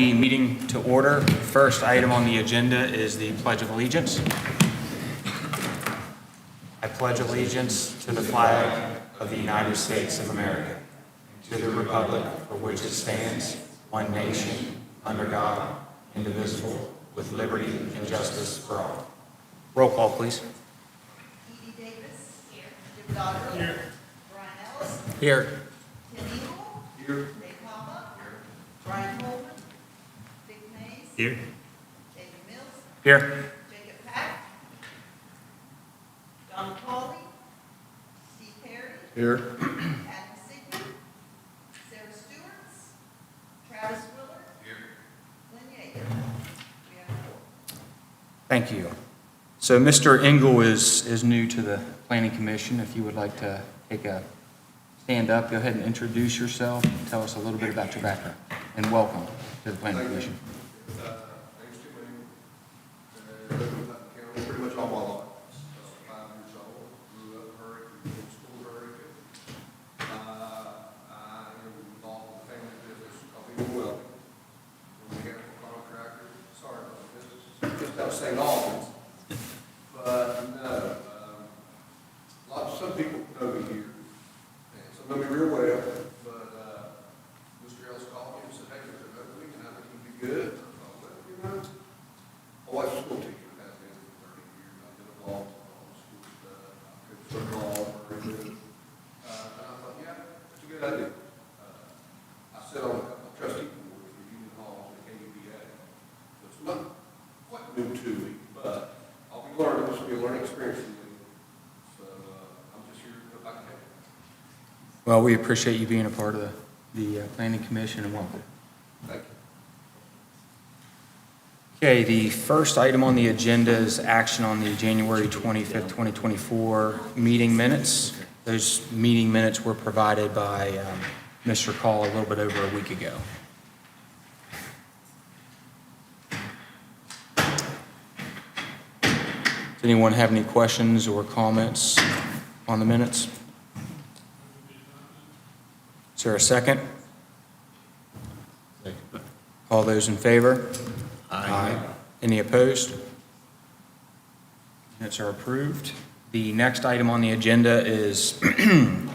The meeting to order. First item on the agenda is the Pledge of Allegiance. I pledge allegiance to the flag of the United States of America, and to the republic for which it stands, one nation, under God, indivisible, with liberty and justice for all. Roll call, please. Edie Davis. Here. Jim Dodger. Here. Brian Ellis. Here. Tim Eagle. Here. Dave Hoppa. Here. Brian Holman. Dick Mays. Here. David Mills. Here. Jacob Pack. Don McCauley. Steve Perry. Here. Adam Sigmund. Sarah Stewart. Travis Willard. Here. Lynn Yeager. We have four. Thank you. So Mr. Engel is new to the Planning Commission. If you would like to stand up, go ahead and introduce yourself, tell us a little bit about your background, and welcome to the Planning Commission. Name's Tim Ing. Lived in Putnam County pretty much all my life. 5 years old. Grew up in Hurricane, went to school in Hurricane. I am involved in the family business of Eagle Welding. Mechanical contractor. Sorry about the business. Just out of St. Albans. But no, some people know me here. And some know me real well. But Mr. Ellis called me and said, hey, there's an opening and I think you'd be good. I thought, well, you know, my wife's a school teacher, has been for 30 years. I've been involved in all the school stuff. I could work all very good. And I thought, yeah, that's a good idea. I sit on a trustee board for Union Halls and KUBA. So it's not quite new to me, but I'll be learning. This will be a learning experience for me. So I'm just here if I can help. Well, we appreciate you being a part of the Planning Commission, and welcome. Thank you. Okay, the first item on the agenda is action on the January 25th, 2024 meeting minutes. Those meeting minutes were provided by Mr. Call a little bit over a week ago. Does anyone have any questions or comments on the minutes? Is there a second? All those in favor? Aye. Any opposed? Minutes are approved. The next item on the agenda is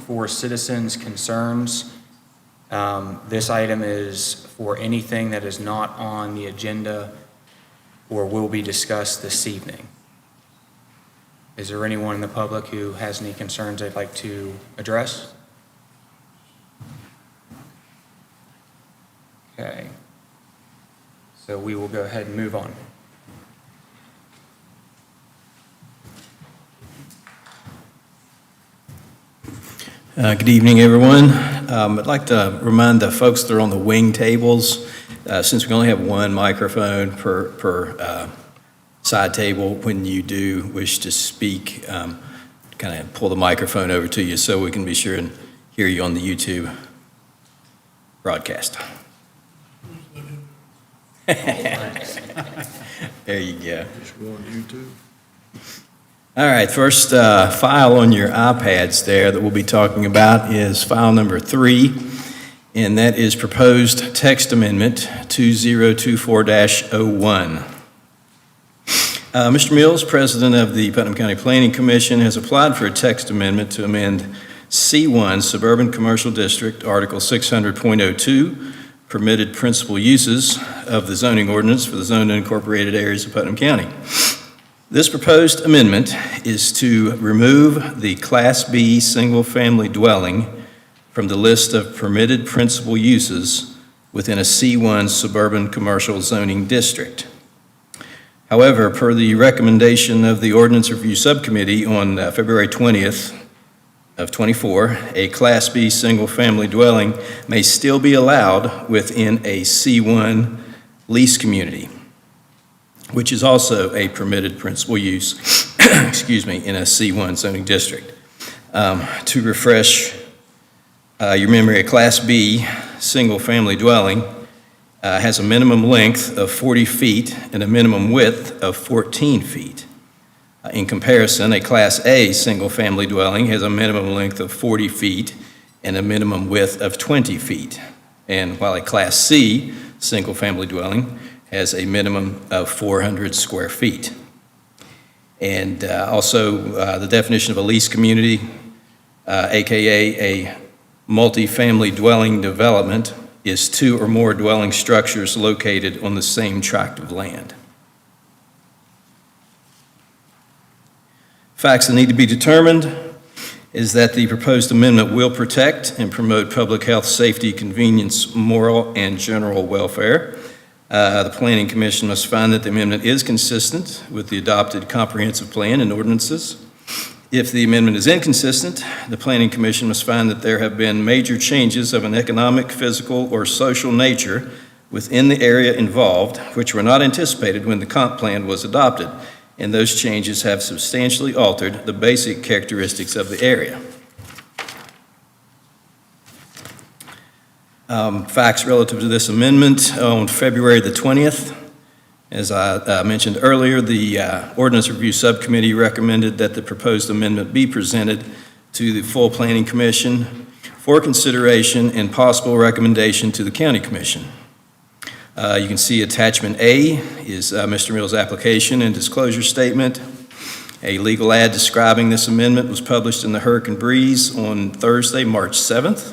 for citizens' concerns. This item is for anything that is not on the agenda or will be discussed this evening. Is there anyone in the public who has any concerns they'd like to address? Okay. So we will go ahead and move on. Good evening, everyone. I'd like to remind the folks that are on the wing tables, since we only have one microphone per side table, when you do wish to speak, kind of pull the microphone over to you so we can be sure and hear you on the YouTube broadcast. There you go. Just go on YouTube. All right, first file on your iPads there that we'll be talking about is file number 3, and that is proposed text amendment 2024-01. Mr. Mills, President of the Putnam County Planning Commission, has applied for a text amendment to amend C1 Suburban Commercial District, Article 600.02, permitted principal uses of the zoning ordinance for the zoned unincorporated areas of Putnam County. This proposed amendment is to remove the Class B single-family dwelling from the list of permitted principal uses within a C1 suburban commercial zoning district. However, per the recommendation of the Ordinance Review Subcommittee on February 20th of 24, a Class B single-family dwelling may still be allowed within a C1 lease community, which is also a permitted principal use, in a C1 zoning district. To refresh your memory, a Class B single-family dwelling has a minimum length of 40 feet and a minimum width of 14 feet. In comparison, a Class A single-family dwelling has a minimum length of 40 feet and a minimum width of 20 feet. And while a Class C single-family dwelling has a minimum of 400 square feet. And also, the definition of a leased community, AKA a multifamily dwelling development, is 2 or more dwelling structures located on the same tract of land. Facts that need to be determined is that the proposed amendment will protect and promote public health, safety, convenience, moral, and general welfare. The Planning Commission must find that the amendment is consistent with the adopted comprehensive plan and ordinances. If the amendment is inconsistent, the Planning Commission must find that there have been major changes of an economic, physical, or social nature within the area involved, which were not anticipated when the comp plan was adopted, and those changes have substantially altered the basic characteristics of the area. Facts relative to this amendment: on February the 20th, as I mentioned earlier, the Ordinance Review Subcommittee recommended that the proposed amendment be presented to the full Planning Commission for consideration and possible recommendation to the County Commission. You can see attachment A is Mr. Mills' application and disclosure statement. A legal ad describing this amendment was published in the Hurricane Breeze on Thursday, March 7th,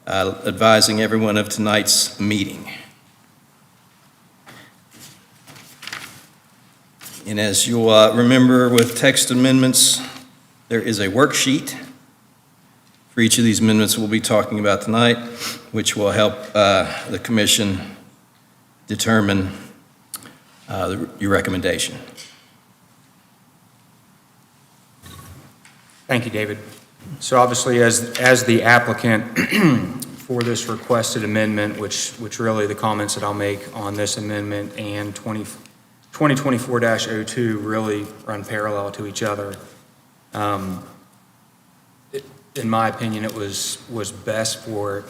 advising everyone of tonight's meeting. And as you'll remember with text amendments, there is a worksheet for each of these amendments we'll be talking about tonight, which will help the commission determine your recommendation. Thank you, David. So obviously, as the applicant for this requested amendment, which really the comments that I'll make on this amendment and 2024-02 really run parallel to each other. In my opinion, it was best for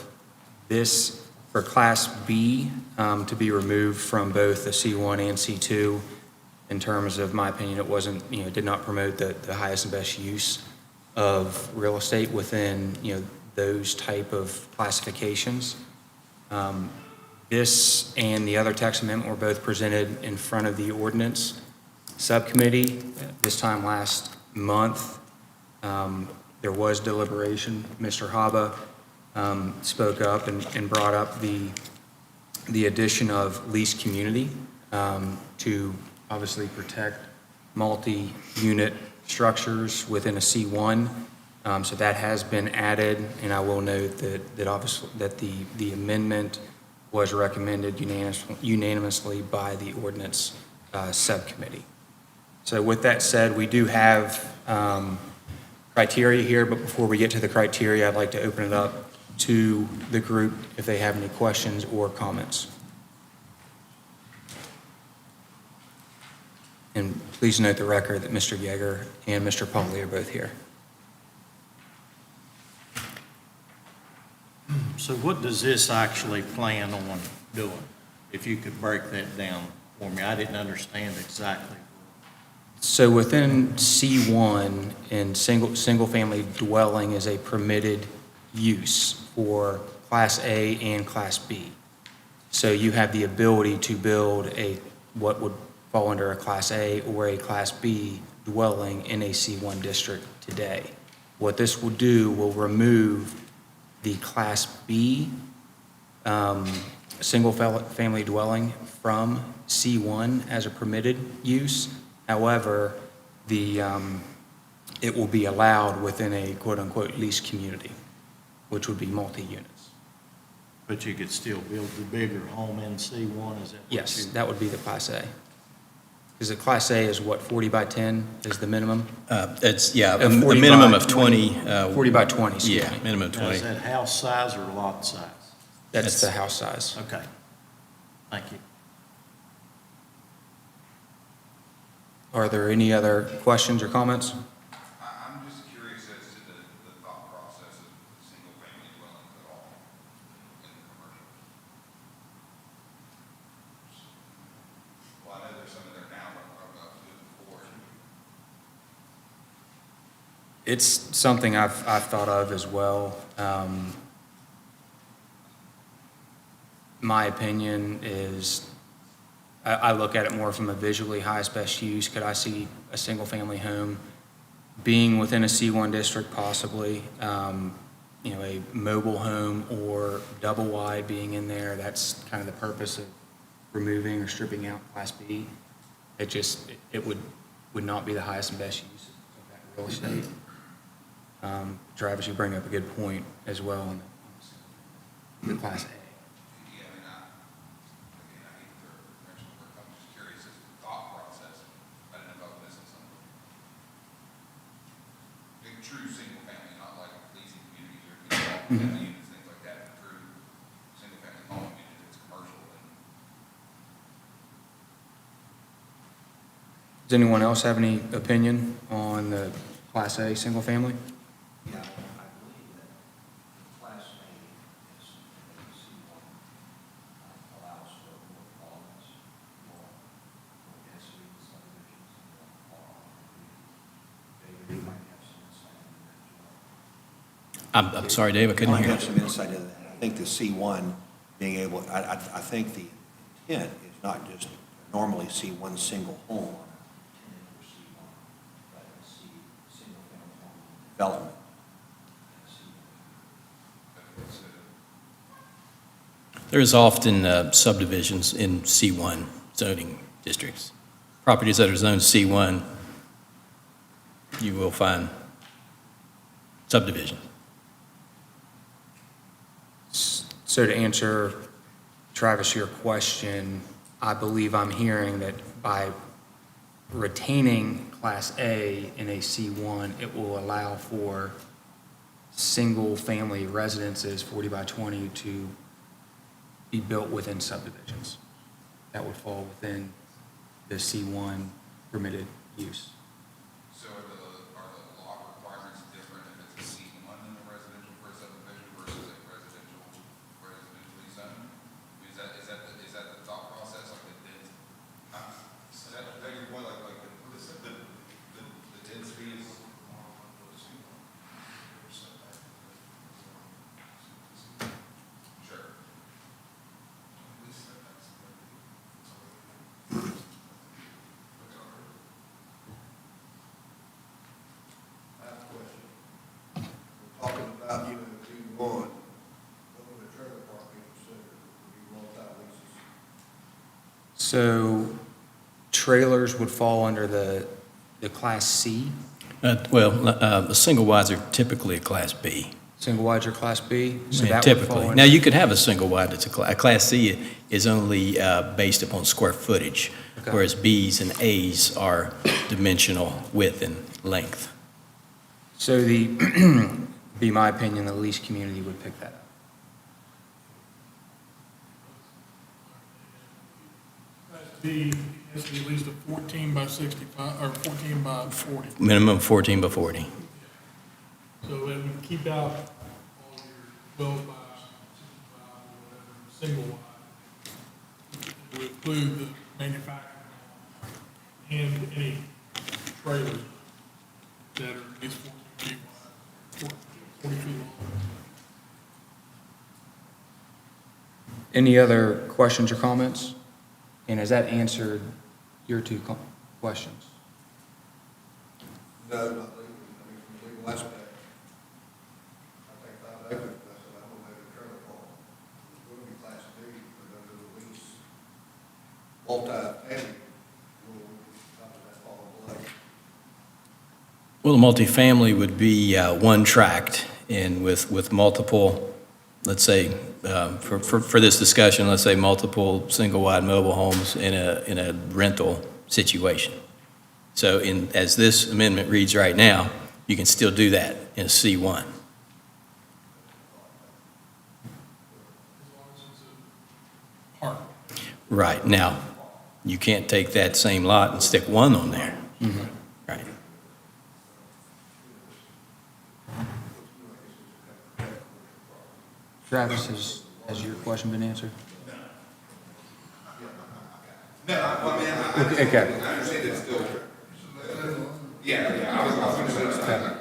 Class B to be removed from both the C1 and C2. In terms of my opinion, it wasn't, it did not promote the highest and best use of real estate within, those type of classifications. This and the other text amendment were both presented in front of the ordinance subcommittee this time last month. There was deliberation. Mr. Haba spoke up and brought up the addition of leased community to obviously protect multi-unit structures within a C1. So that has been added, and I will note that obviously that the amendment was recommended unanimously by the ordinance subcommittee. So with that said, we do have criteria here, but before we get to the criteria, I'd like to open it up to the group if they have any questions or comments. And please note the record that Mr. Yeager and Mr. Pauly are both here. So what does this actually plan on doing? If you could break that down for me, I didn't understand exactly. So within C1, and single-family dwelling is a permitted use for Class A and Class B. So you have the ability to build what would fall under a Class A or a Class B dwelling in a C1 district today. What this will do will remove the Class B single-family dwelling from C1 as a permitted use. However, it will be allowed within a quote-unquote leased community, which would be multi-units. But you could still build the bigger home in C1, is that what Yes, that would be the Class A. Because the Class A is what, 40 by 10 is the minimum? It's, yeah, a 40 minimum by of 20. 40 by 20, excuse Yeah, me. minimum of Now, 20. is that house size or lot size? That's the house size. Okay, thank you. Are there any other questions or comments? I'm just curious as to the thought process of single-family dwellings at all in the commercial. Well, I know there's some in there now, but what about before? It's something I've thought of as well. my opinion is, I look at it more from a visually highest best use. Could I see a single-family home being within a C1 district possibly? A mobile home or double wide being in there, that's kind of the purpose of removing or stripping out Class B. It would not be the highest and best use of that real estate. Travis, you bring up a good point as well on the Class A. Yeah, I mean, again, I hate to mention the word, I'm just curious as to the thought process. I didn't know if I was missing something. Big true single family, not like leasing communities or family units, things like that, but true single family home, I mean, if it's commercial, then Does anyone else have any opinion on the Class A single family? Yeah, I believe that Class A is, C1 allows for more developments, more density subdivisions, more. David, you might have some insight into that as well. I'm sorry, Dave, I couldn't I might hear. have some insight into that. I think the C1 being able, I think the intent is not just normally see one single home on a 10-acre C1, but see single-family home development. There's often subdivisions in C1 zoning districts. Properties that are zoned C1, you will find subdivision. So to answer, Travis, your question, I believe I'm hearing that by retaining Class A in a C1, it will allow for single-family residences, 40 by 20, to be built within subdivisions. That would fall within the C1 permitted use. so are the law requirements different if it's a C1 in the residential for a subdivision versus a residentially zoned? Is that the thought process, like is that your point, like the density is? Sure. I have a question. We're talking about, C1, what would a trailer park be considered? Would be multi-leases? So trailers would fall under the Class C, The single wides are typically a Class B. single wide or Class B? So Yeah, that would fall typically. under- Now, you could have a single wide that's a Class C is only based upon square footage, Okay. whereas Bs and As are dimensional width and length. So be my opinion, the lease community would pick that up. Class B has to be at least a 14 by 65, or 14 by 40. Minimum 14 by 40. So it would keep out all your 12 by 65 or whatever, single wide. It would include the manufacturing and any trailers that are at least 14 feet wide, 40 feet long. Any other questions or comments? And has that answered your two questions? No, not legally, from the legal aspect. I think 5 acres, that's what I'm gonna make a trailer park. It's gonna be Class B, but under the lease, multi-family rule, that's all in play. Well, the multifamily would be one tract and with multiple, let's say, for this discussion, let's say multiple single-wide mobile homes in a rental situation. So as this amendment reads right now, you can still do that in a C1. As long as it's a park. Right, now, you can't take that same lot and stick one on there. Right. Travis, has your question been answered? No, I mean, I Okay. understand it's still, yeah, I was going to say something.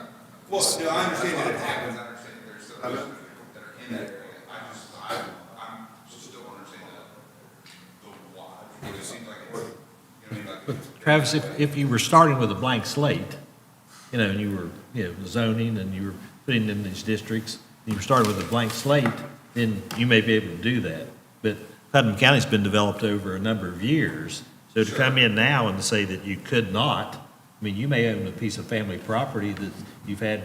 Well, no, I understand that it happens, I understand that there's some that are in that area, I'm just still understanding It just seems like it's, you know what I mean, like. But Travis, if you were starting with a blank slate, and you were, zoning and you were putting in these districts, and you were starting with a blank slate, then you may be able to do that. But Putnam County's been developed over a number of years, so to come in now and to say that you could not, I mean, you may own a piece of family property that you've had,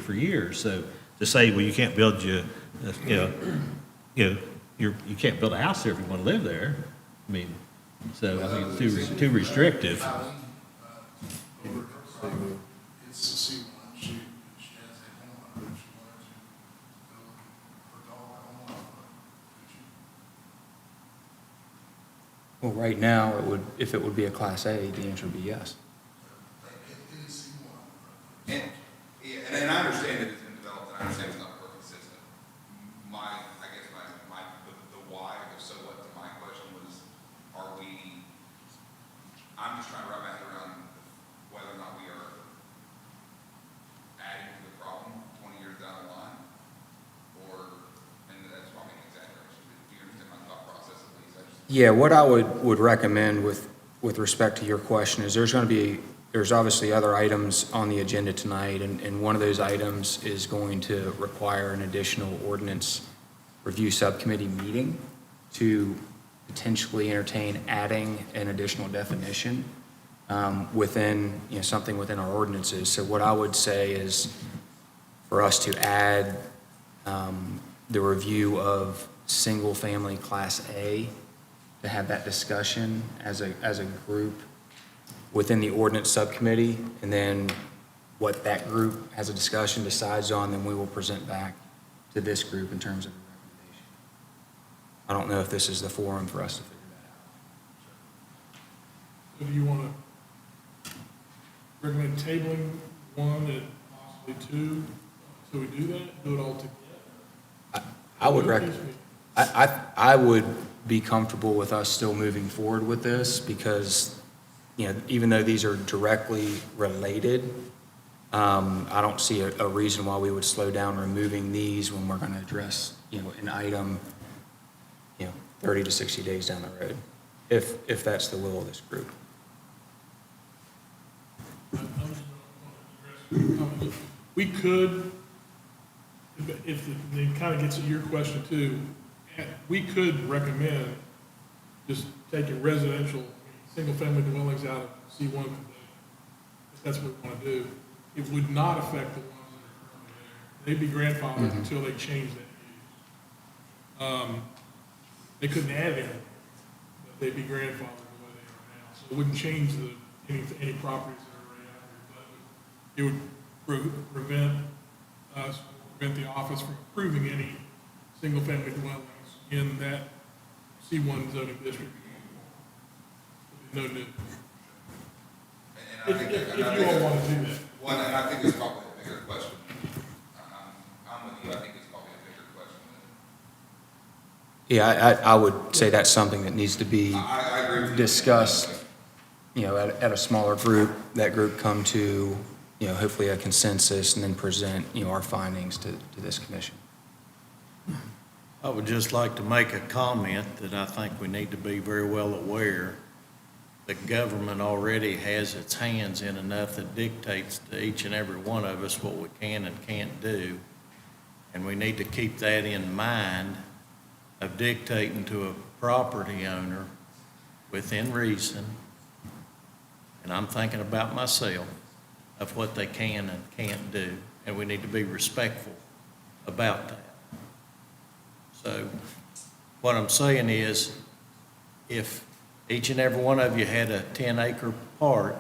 for years, so to say, well, you can't build you can't build a house there if you want to live there, I mean, so I think it's too restrictive. It's a C1, she has a home, if she wanted to build her dog home. Well, right now, if it would be a Class A, the answer would be yes. It is C1. And, yeah, and I understand that it's been developed, and I understand it's not perfect system. I guess the why, or so what, to my question was, I'm just trying to wrap my head around whether or not we are adding to the problem 20 years down the line, and that's probably an exaggeration, but do you understand my thought process at least? Yeah, what I would recommend with respect to your question is there's obviously other items on the agenda tonight, and one of those items is going to require an additional ordinance review subcommittee meeting to potentially entertain adding an additional definition within, something within our ordinances. So what I would say is for us to add the review of single-family Class A, to have that discussion as a group within the ordinance subcommittee, and then what that group has a discussion, decides on, then we will present back to this group in terms of a recommendation. I don't know if this is the forum for us to figure that out. So do you want to recommend tabling one and possibly two? So we do that, do it all together? I would be comfortable with us still moving forward with this because, even though these are directly related, I don't see a reason why we would slow down removing these when we're going to address, an item, 30 to 60 days down the road, if that's the will of this group. We could, if it kind of gets at your question too, we could recommend just taking residential, single-family dwellings out of C1 today, if that's what we want to do. It would not affect the ones that are currently there. They'd be grandfathered until they change that use. They couldn't add anything, but they'd be grandfathered the way they are now. So it wouldn't change any properties that are already out there, but it would prevent the office from approving any single-family dwellings in that C1 zoning district. No new. And If you all want to do that. One, and I think it's probably a bigger question. I'm with you, I think it's probably a bigger question. Yeah, I would say that's something that needs to be I agree with you. discussed, at a smaller group. That group come to, hopefully a consensus and then present, our findings to this commission. I would just like to make a comment that I think we need to be very well aware that government already has its hands in enough that dictates to each and every one of us what we can and can't do. And we need to keep that in mind of dictating to a property owner within reason, and I'm thinking about myself, of what they can and can't do, and we need to be respectful about that. So what I'm saying is, if each and every one of you had a 10-acre park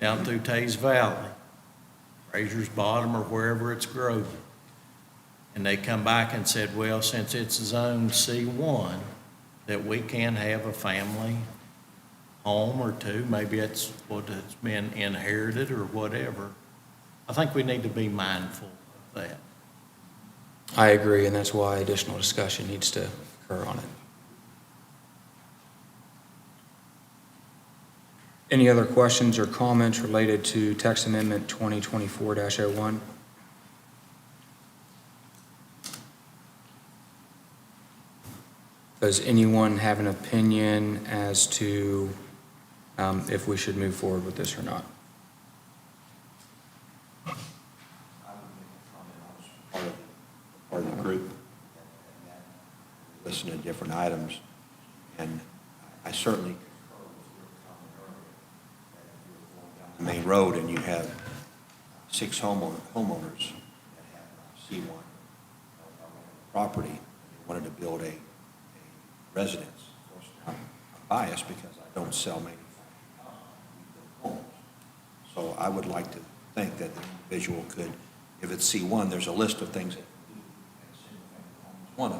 down through Tays Valley, Fraser's Bottom or wherever it's growing, and they come back and said, well, since it's zoned C1, that we can have a family home or two, maybe it's what has been inherited or whatever, I think we need to be mindful of that. I agree, and that's why additional discussion needs to occur on it. Any other questions or comments related to text amendment 2024-01? Does anyone have an opinion as to if we should move forward with this or not? I would make a comment. I was part of the group that listened to different items, and I certainly concur with your comment earlier that if you're going down the main road and you have 6 homeowners that have C1 property, and they wanted to build a residence. Of course, I'm biased because I don't sell manufactured homes. So I would like to think that the individual could, if it's C1, there's a list of things that can do, and single-family home is one of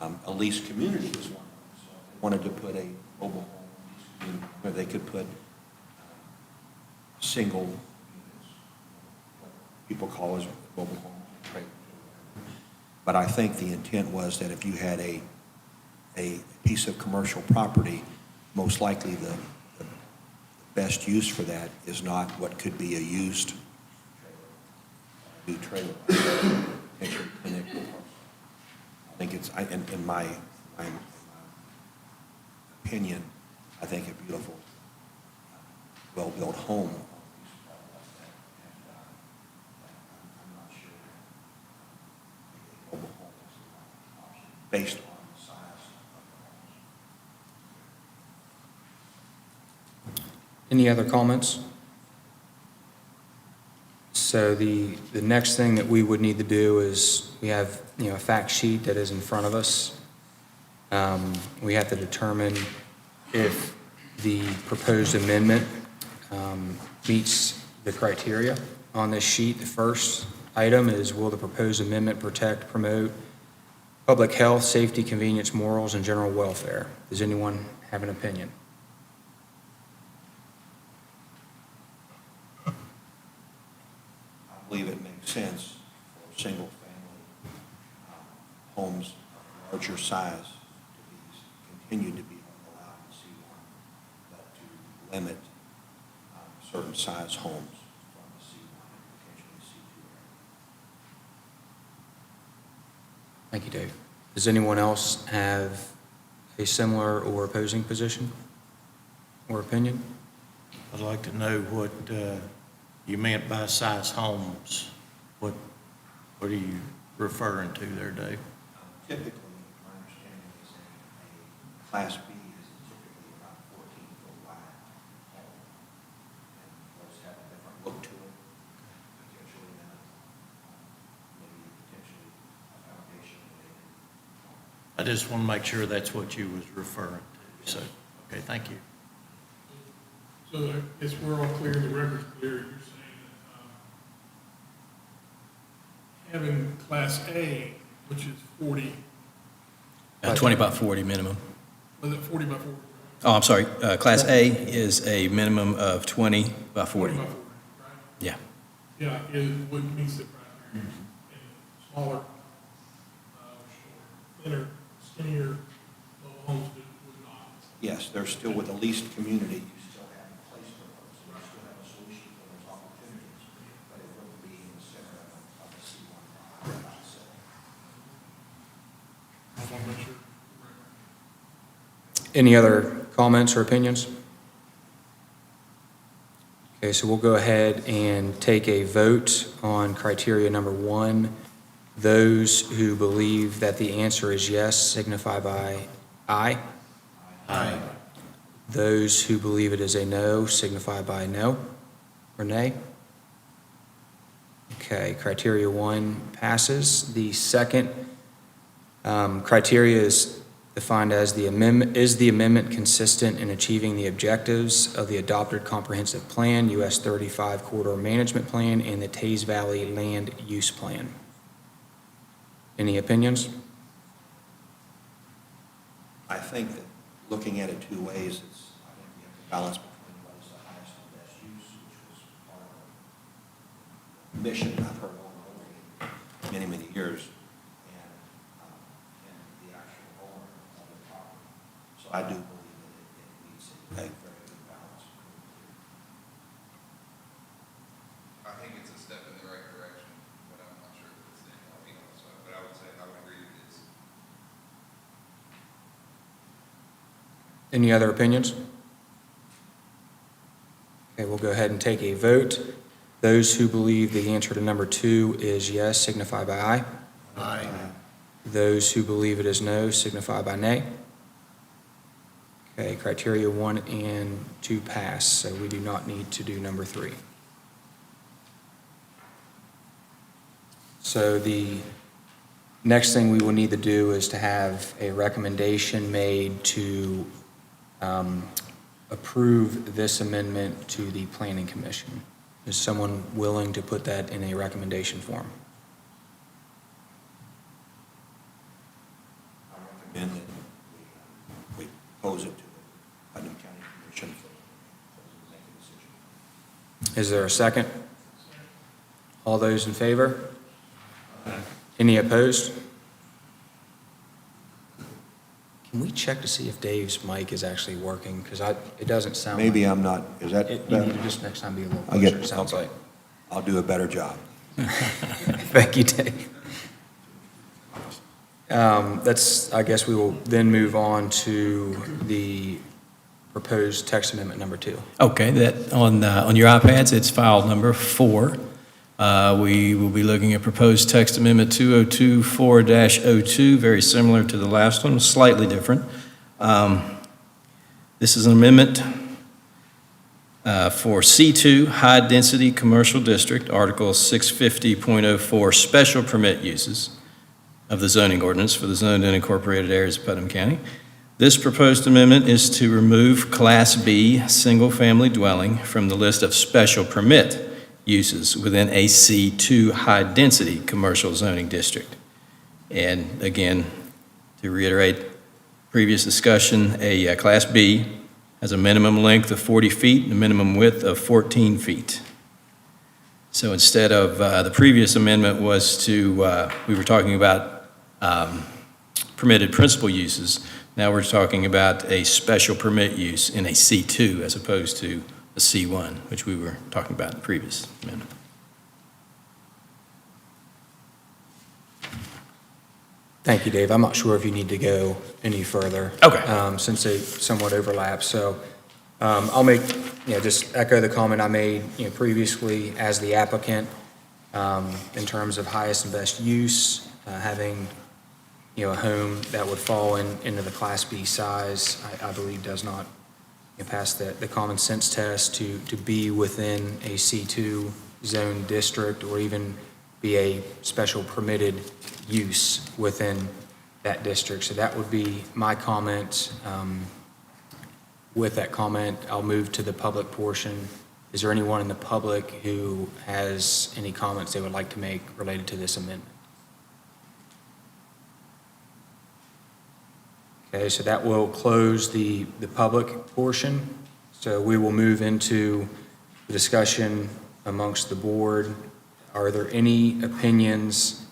them. A leased community is one of them. So if they wanted to put a mobile home, leased community, where they could put single units, what people call as mobile homes, trade. But I think the intent was that if you had a piece of commercial property, most likely the best use for that is not what could be a used new trailer. Potentially connected. I think it's, in my opinion, I think a beautiful, well-built home. I'm not sure a mobile home is the right option based on the size of the homes. Any other comments? So the next thing that we would need to do is, we have, a fact sheet that is in front of us. We have to determine if the proposed amendment meets the criteria on this sheet. The first item is, will the proposed amendment protect, promote public health, safety, convenience, morals, and general welfare? Does anyone have an opinion? I believe it makes sense for single-family homes of larger size to continue to be allowed in C1, but to limit certain size homes from the C1 and potentially C2 area. Thank you, Dave. Does anyone else have a similar or opposing position or opinion? I'd like to know what you meant by size homes. What are you referring to there, Dave? Typically, my understanding is a Class B is typically about 14-foot wide home, and those have a different look to it, potentially a foundation. I just want to make sure that's what you was referring to. So, okay, thank you. So I guess we're all clear, the record's clear, you're saying that having Class A, which is 40, 20 by 40 minimum. was it 40 by 40? Oh, I'm sorry. Class A is a minimum of 20 by 40. 40 by 40, right? Yeah. Yeah, is what meets the criteria. And smaller, thinner, skinnier mobile homes would not. Yes, they're still with a leased community, you still have a place for those, and you still have a solution for those opportunities, but it wouldn't be in the center of the C1 program, I would say. I want to make sure. Any other comments or opinions? Okay, so we'll go ahead and take a vote on criteria number 1. Those who believe that the answer is yes signify by aye. Aye. Those who believe it is a no signify by no or nay. Okay, criteria 1 passes. The second criteria is defined as is the amendment consistent in achieving the objectives of the adopted comprehensive plan, US 35 corridor management plan, and the Tays Valley land use plan. Any opinions? I think that looking at it two ways, I think we have to balance between what is the highest and best use, which was part of the mission I've heard over and over again for many, many years, and the actual owner of the property. So I do believe that it needs a very good balance. I think it's a step in the right direction, but I'm not sure if it's the, but I would say, I would agree it is. Any other opinions? Okay, we'll go ahead and take a vote. Those who believe the answer to number 2 is yes, signify by aye. Aye. Those who believe it is no, signify by nay. Okay, criteria 1 and 2 pass, so we do not need to do number 3. So the next thing we will need to do is to have a recommendation made to approve this amendment to the Planning Commission. Is someone willing to put that in a recommendation form? I recommend that we pose it to the Putnam County Commission for them to make a decision. Is there a second? All those in favor? Any opposed? Can we check to see if Dave's mic is actually working? Because it doesn't sound like. Maybe I'm not, is that? You need to just next time be a little I'll get- closer, it sounds like. I'll do a better job. Thank you, Dave. I guess we will then move on to the proposed text amendment number 2. Okay, that, on your iPads, it's file number 4. We will be looking at proposed text amendment 2024-02, very similar to the last one, slightly different. This is an amendment for C2, High Density Commercial District, Article 650.04, Special Permit Uses of the zoning ordinance for the zoned and incorporated areas of Putnam County. This proposed amendment is to remove Class B, single-family dwelling from the list of special permit uses within a C2 high-density commercial zoning district. And again, to reiterate previous discussion, a Class B has a minimum length of 40 feet and a minimum width of 14 feet. So instead of, the previous amendment was to, we were talking about permitted principal uses. Now we're talking about a special permit use in a C2 as opposed to a C1, which we were talking about in the previous amendment. Thank you, Dave. I'm not sure if you need to go any further. Okay. Since they somewhat overlap. So I'll make, just echo the comment I made, previously as the applicant in terms of highest and best use, having, a home that would fall into the Class B size, I believe does not pass the common sense test to be within a C2 zone district or even be a special permitted use within that district. So that would be my comment. With that comment, I'll move to the public portion. Is there anyone in the public who has any comments they would like to make related to this amendment? Okay, so that will close the public portion. So we will move into the discussion amongst the board. Are there any opinions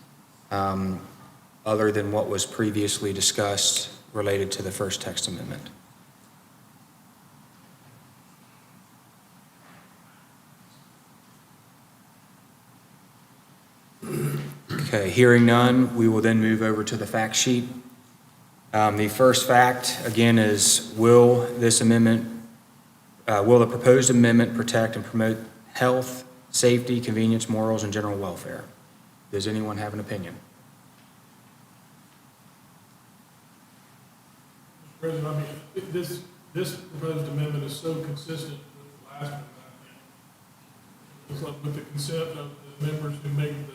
other than what was previously discussed related to the first text amendment? Okay, hearing none, we will then move over to the fact sheet. The first fact, again, is will the proposed amendment protect and promote health, safety, convenience, morals, and general welfare? Does anyone have an opinion? Mr. President, I mean, this proposed amendment is so consistent with the last one, I think. It's like with the consent of the members who make the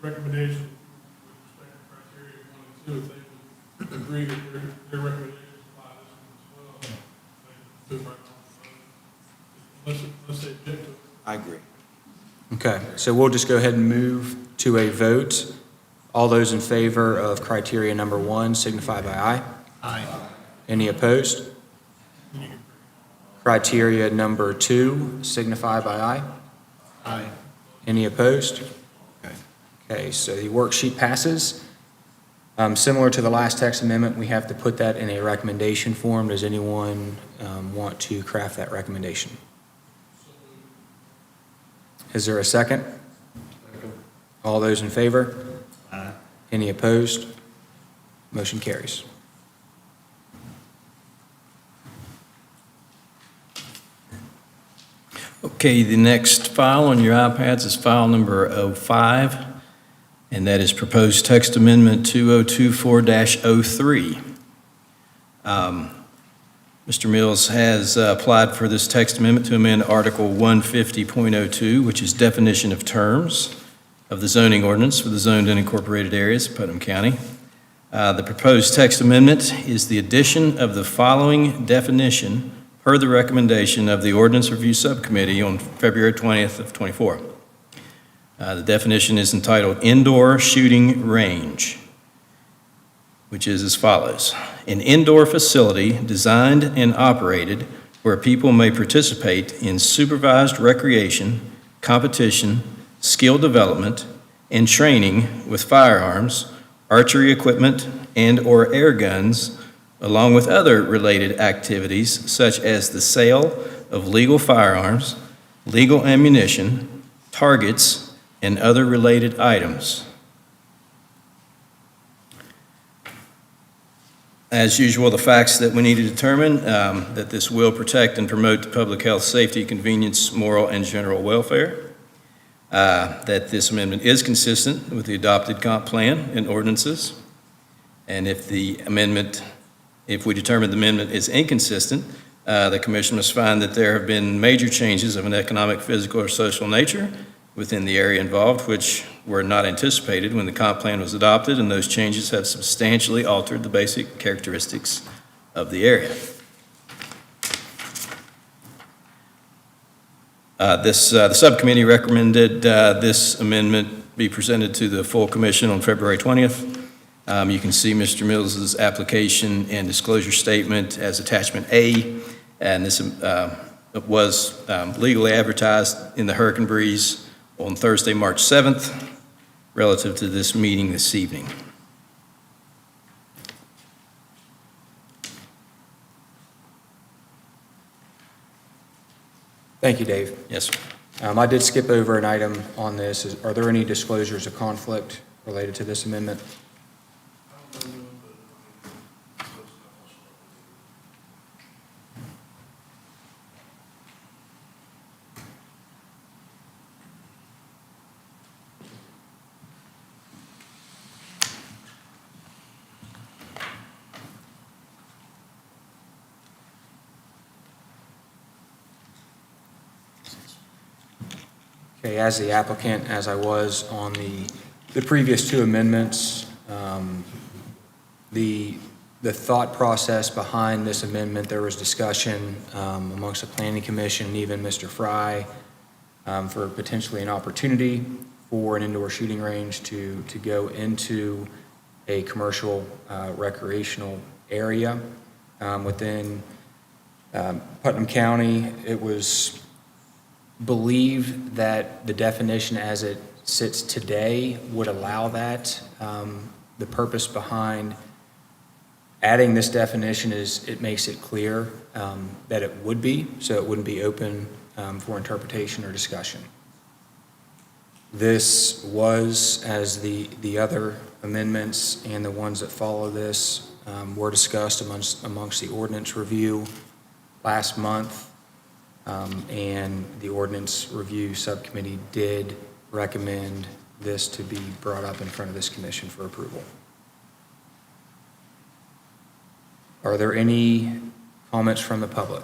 recommendation with respect to criteria 1 and 2, if they would agree that their recommendations apply to this one as well, they can move right on. Unless they object to it. I agree. Okay, so we'll just go ahead and move to a vote. All those in favor of criteria number 1 signify by aye. Aye. Any opposed? Criteria number 2 signify by aye. Aye. Any opposed? Okay. Okay, so the worksheet passes. Similar to the last text amendment, we have to put that in a recommendation form. Does anyone want to craft that recommendation? Is there a second? All those in favor? Aye. Any opposed? Motion carries. Okay, the next file on your iPads is file number 05, and that is proposed text amendment 2024-03. Mr. Mills has applied for this text amendment to amend Article 150.02, which is definition of terms of the zoning ordinance for the zoned unincorporated areas of Putnam County. The proposed text amendment is the addition of the following definition per the recommendation of the Ordinance Review Subcommittee on February 20th of '24. The definition is entitled Indoor Shooting Range, which is as follows. An indoor facility designed and operated where people may participate in supervised recreation, competition, skill development, and training with firearms, archery equipment, and/or air guns, along with other related activities such as the sale of legal firearms, legal ammunition, targets, and other related items. As usual, the facts that we need to determine, that this will protect and promote the public health, safety, convenience, moral, and general welfare, that this amendment is consistent with the adopted comp plan and ordinances, and if we determine the amendment is inconsistent, the commission must find that there have been major changes of an economic, physical, or social nature within the area involved, which were not anticipated when the comp plan was adopted, and those changes have substantially altered the basic characteristics of the area. The subcommittee recommended this amendment be presented to the full commission on February 20th. You can see Mr. Mills's application and disclosure statement as attachment A, and this was legally advertised in the Hurricane Breeze on Thursday, March 7th, relative to this meeting this evening. Thank you, Dave. Yes, sir. I did skip over an item on this. Are there any disclosures of conflict related to this amendment? Okay, as the applicant, as I was on the previous two amendments, the thought process behind this amendment, there was discussion amongst the Planning Commission and even Mr. Fry for potentially an opportunity for an indoor shooting range to go into a commercial recreational area within Putnam County. It was believed that the definition as it sits today would allow that. The purpose behind adding this definition is it makes it clear that it would be, so it wouldn't be open for interpretation or discussion. This was, as the other amendments and the ones that follow this were discussed amongst the ordinance review last month. And the Ordinance Review Subcommittee did recommend this to be brought up in front of this commission for approval. Are there any comments from the public?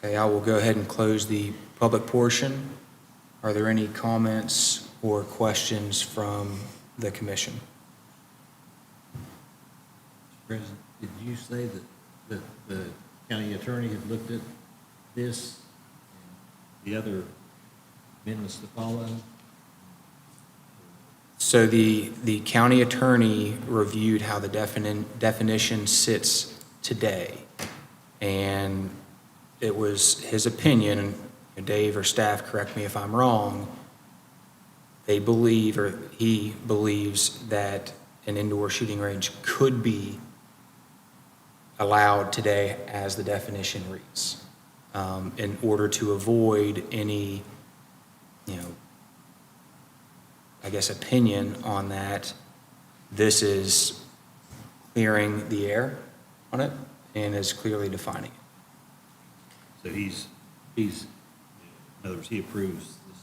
Okay, I will go ahead and close the public portion. Are there any comments or questions from the commission? President, did you say that the county attorney had looked at this and the other amendments to follow? So the county attorney reviewed how the definition sits today. And it was his opinion, and Dave or staff, correct me if I'm wrong, they believe, or he believes, that an indoor shooting range could be allowed today as the definition reads, in order to avoid any, I guess, opinion on that. This is clearing the air on it and is clearly defining it. So he's, in other words, he approves this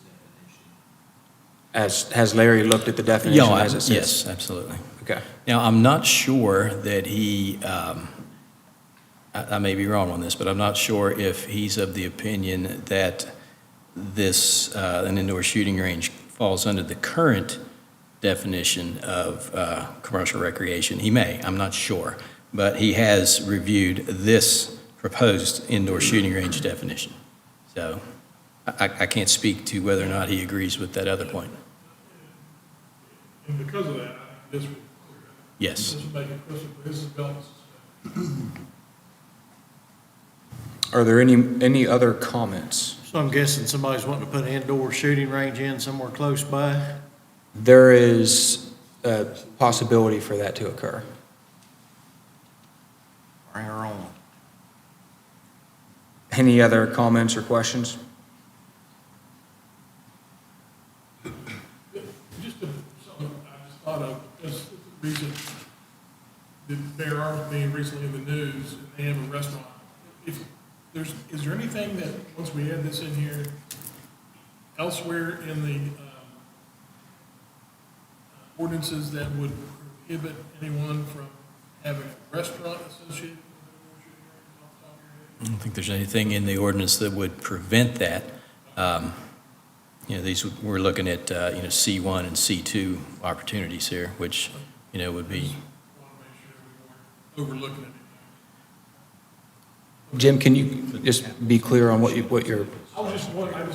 definition. Has Larry looked at the definition as it says? Yes, absolutely. Okay. Now, I'm not sure that he, I may be wrong on this, but I'm not sure if he's of the opinion that this, an indoor shooting range falls under the current definition of commercial recreation. He may, I'm not sure, but he has reviewed this proposed indoor shooting range definition. So I can't speak to whether or not he agrees with that other point. And because of that, I think this would clear it. Yes. This would make it crystal clear. This is belt and suspenders. Are there any other comments? So I'm guessing somebody's wanting to put an indoor shooting range in somewhere close by? There is a possibility for that to occur. Bring her on. Any other comments or questions? Just something I just thought of, because recent, there are being recently in the news, and they have a restaurant. Is there anything that, once we add this in here, elsewhere in the ordinances that would prohibit anyone from having a restaurant associated with an indoor shooting range off the top of your head? I don't think there's anything in the ordinance that would prevent that. We're looking at, C1 and C2 opportunities here, which, would be. Want to make sure we weren't overlooking anything. Jim, can you just be clear on what you're, I was just wondering,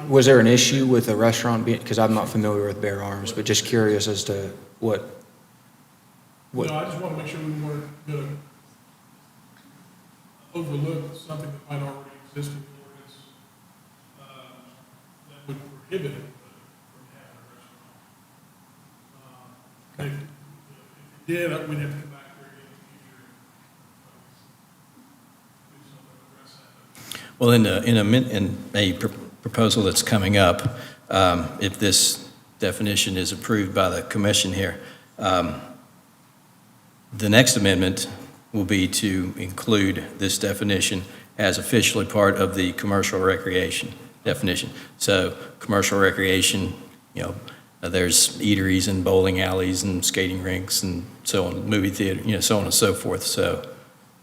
was there an issue with a restaurant being, because I'm not familiar with Bear Arms, but just curious as to what? no, I just want to make sure we weren't going to overlook something that might already exist in the ordinance that would prohibit it from having a restaurant. If it did, we'd have to come back here again in the future and do something to address that. Well, in a proposal that's coming up, if this definition is approved by the commission here, the next amendment will be to include this definition as officially part of the commercial recreation definition. So commercial recreation, there's eateries and bowling alleys and skating rinks and so on, movie theater, so on and so forth. So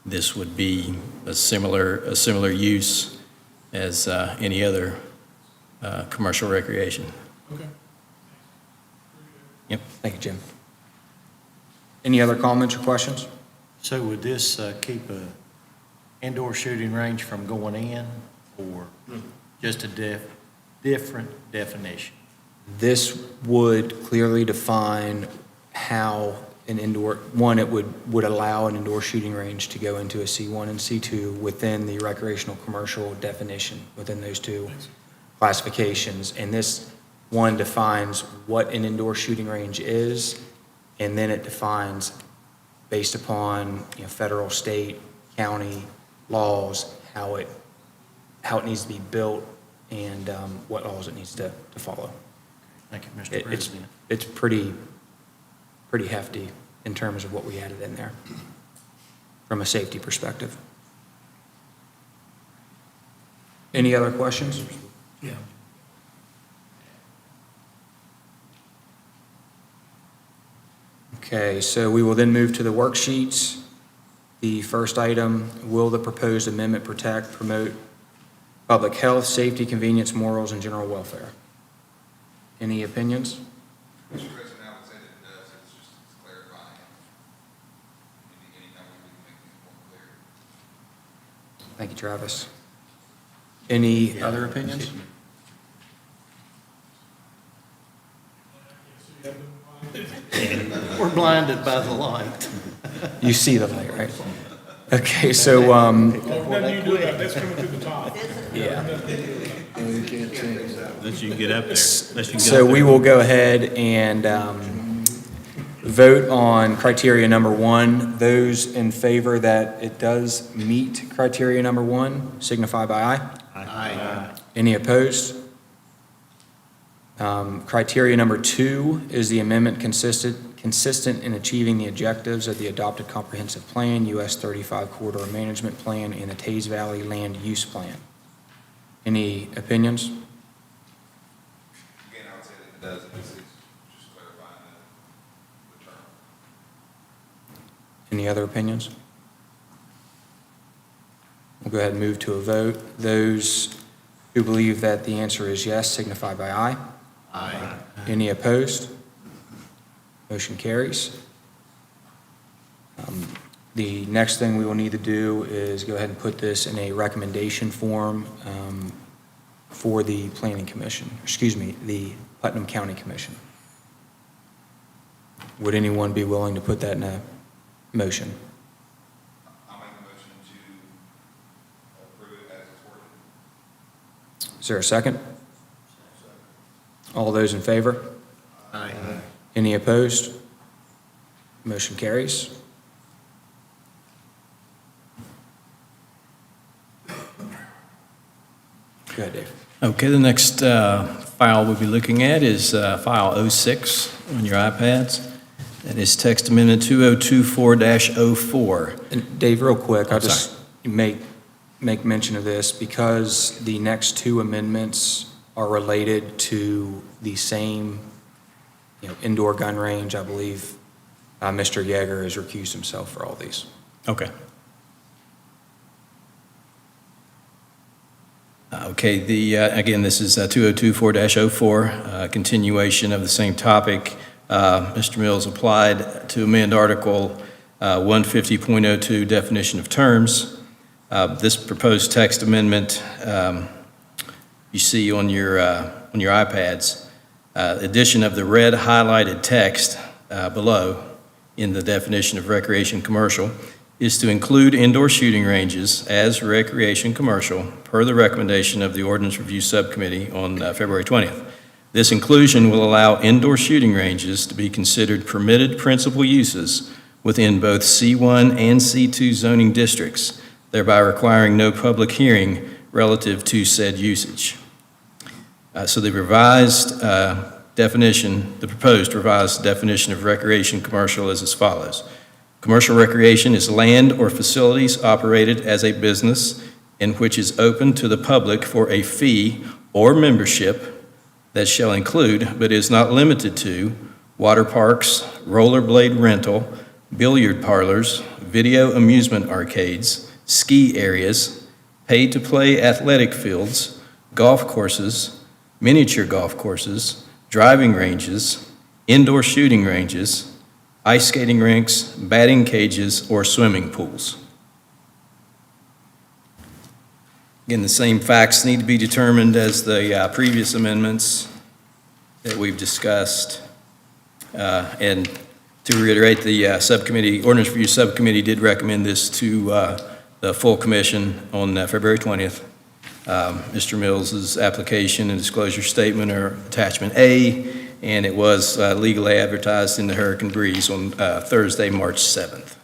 this would be a similar use as any other commercial recreation. Okay. Yep. Thank you, Jim. Any other comments or questions? So would this keep a indoor shooting range from going in, or just a different definition? This would clearly define how an indoor, one, it would allow an indoor shooting range to go into a C1 and C2 within the recreational commercial definition, within those two classifications. And this one defines what an indoor shooting range is, and then it defines, based upon federal, state, county laws, how it needs to be built and what laws it needs to follow. Thank you, Mr. It's President. it's pretty hefty in terms of what we added in there from a safety perspective. Any other questions? Yeah. Okay, so we will then move to the worksheets. The first item, will the proposed amendment protect, promote public health, safety, convenience, morals, and general welfare? Any opinions? Mr. President, I would say that it does, it's clarifying. Anytime we can make things more clear. Thank you, Travis. Any other opinions? We're blinded by the light. You see the light, right? Okay, so, Oh, nothing you do about it. That's coming through the top. yeah. Unless you can get up there. Unless you can get So up we there. will go ahead and vote on criteria number 1. Those in favor that it does meet criteria number 1, signify by aye. Aye. Any opposed? Criteria number 2 is the amendment consistent consistent in achieving the objectives of the adopted comprehensive plan, US 35 corridor management plan, and the Tays Valley land use plan. Any opinions? Again, I would say that it does, it's just clarifying the term. Any other opinions? We'll go ahead and move to a vote. Those who believe that the answer is yes signify by aye. Aye. Any opposed? Motion carries. The next thing we will need to do is go ahead and put this in a recommendation form for the Planning Commission, the Putnam County Commission. Would anyone be willing to put that in a motion? I'll make a motion to approve it as it's worded. Is there a second? All those in favor? Aye. Any opposed? Motion carries. Go ahead, Dave. Okay, the next file we'll be looking at is file 06 on your iPads. That is text amendment 2024-04. And Dave, real quick, I'll I'm just make mention of this because the next two amendments are related to the same, indoor gun range. I believe Mr. Yeager has recused himself for all these. Okay. Okay, again, this is 2024-04, continuation of the same topic. Mr. Mills applied to amend Article 150.02, definition of terms. This proposed text amendment you see on your iPads, addition of the red highlighted text below in the definition of recreation commercial is to include indoor shooting ranges as recreation commercial per the recommendation of the Ordinance Review Subcommittee on February 20th. This inclusion will allow indoor shooting ranges to be considered permitted principal uses within both C1 and C2 zoning districts, thereby requiring no public hearing relative to said usage. So the proposed revised definition of recreation commercial is as follows. Commercial recreation is land or facilities operated as a business in which is open to the public for a fee or membership that shall include, but is not limited to, water parks, rollerblade rental, billiard parlors, video amusement arcades, ski areas, pay-to-play athletic fields, golf courses, miniature golf courses, driving ranges, indoor shooting ranges, ice skating rinks, batting cages, or swimming pools. Again, the same facts need to be determined as the previous amendments that we've discussed. And to reiterate, the Ordinance Review Subcommittee did recommend this to the full commission on February 20th. Mr. Mills's application and disclosure statement are attachment A, and it was legally advertised in the Hurricane Breeze on Thursday, March 7th.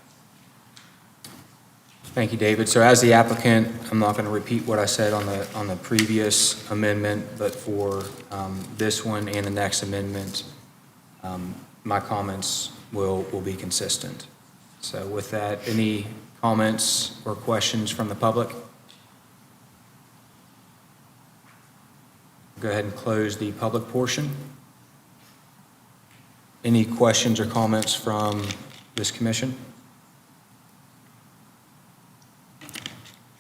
Thank you, David. So as the applicant, I'm not going to repeat what I said on the previous amendment, but for this one and the next amendment, my comments will be consistent. So with that, any comments or questions from the public? Go ahead and close the public portion. Any questions or comments from this commission?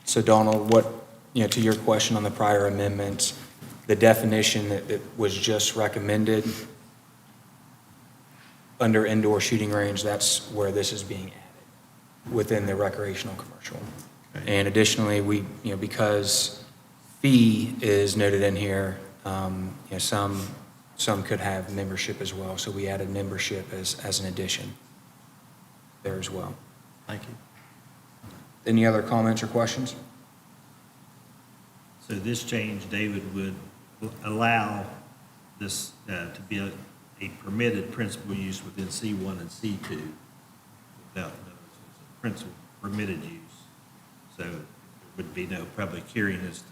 So Donald, to your question on the prior amendments, the definition that was just recommended under indoor shooting range, that's where this is being added within the recreational commercial. Okay. And additionally, because fee is noted in here, some could have membership as well. So we added membership as an addition there as well. Thank you. Any other comments or questions? So this change, David, would allow this to be a permitted principal use within C1 and C2 without notice. It's a principal permitted use. So there would be no public hearing as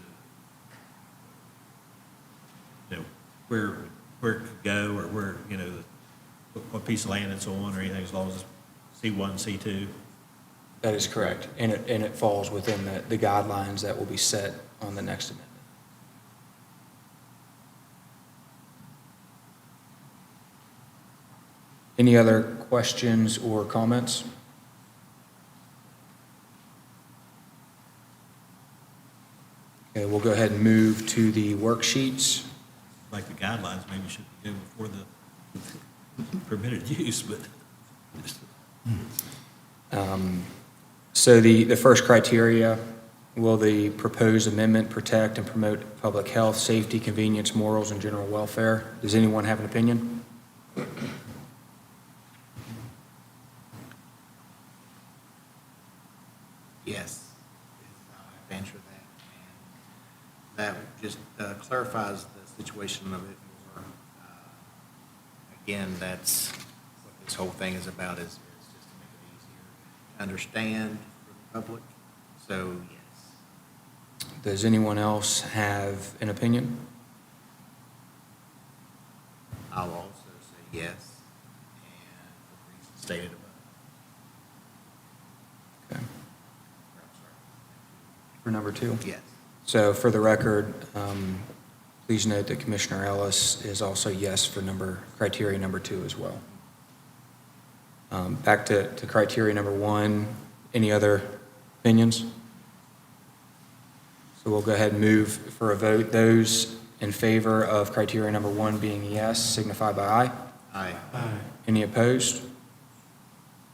to where it could go or where, what piece of land it's on or anything, as long as it's C1, C2. That is correct, and it falls within the guidelines that will be set on the next amendment. Any other questions or comments? Okay, we'll go ahead and move to the worksheets. Like the guidelines, maybe should go before the permitted use, but So the first criteria, will the proposed amendment protect and promote public health, safety, convenience, morals, and general welfare? Does anyone have an opinion? Yes, is how I've answered that. And that just clarifies the situation a little bit more. Again, that's what this whole thing is about, is just to make it easier to understand for the public. So, yes. Does anyone else have an opinion? I'll also say yes, and for the reasons stated above. Okay. I'm sorry. For number 2? Yes. So for the record, please note that Commissioner Ellis is also yes for criteria number 2 as well. Back to criteria number 1, any other opinions? So we'll go ahead and move for a vote. Those in favor of criteria number 1 being yes, signify by aye. Aye. Any opposed?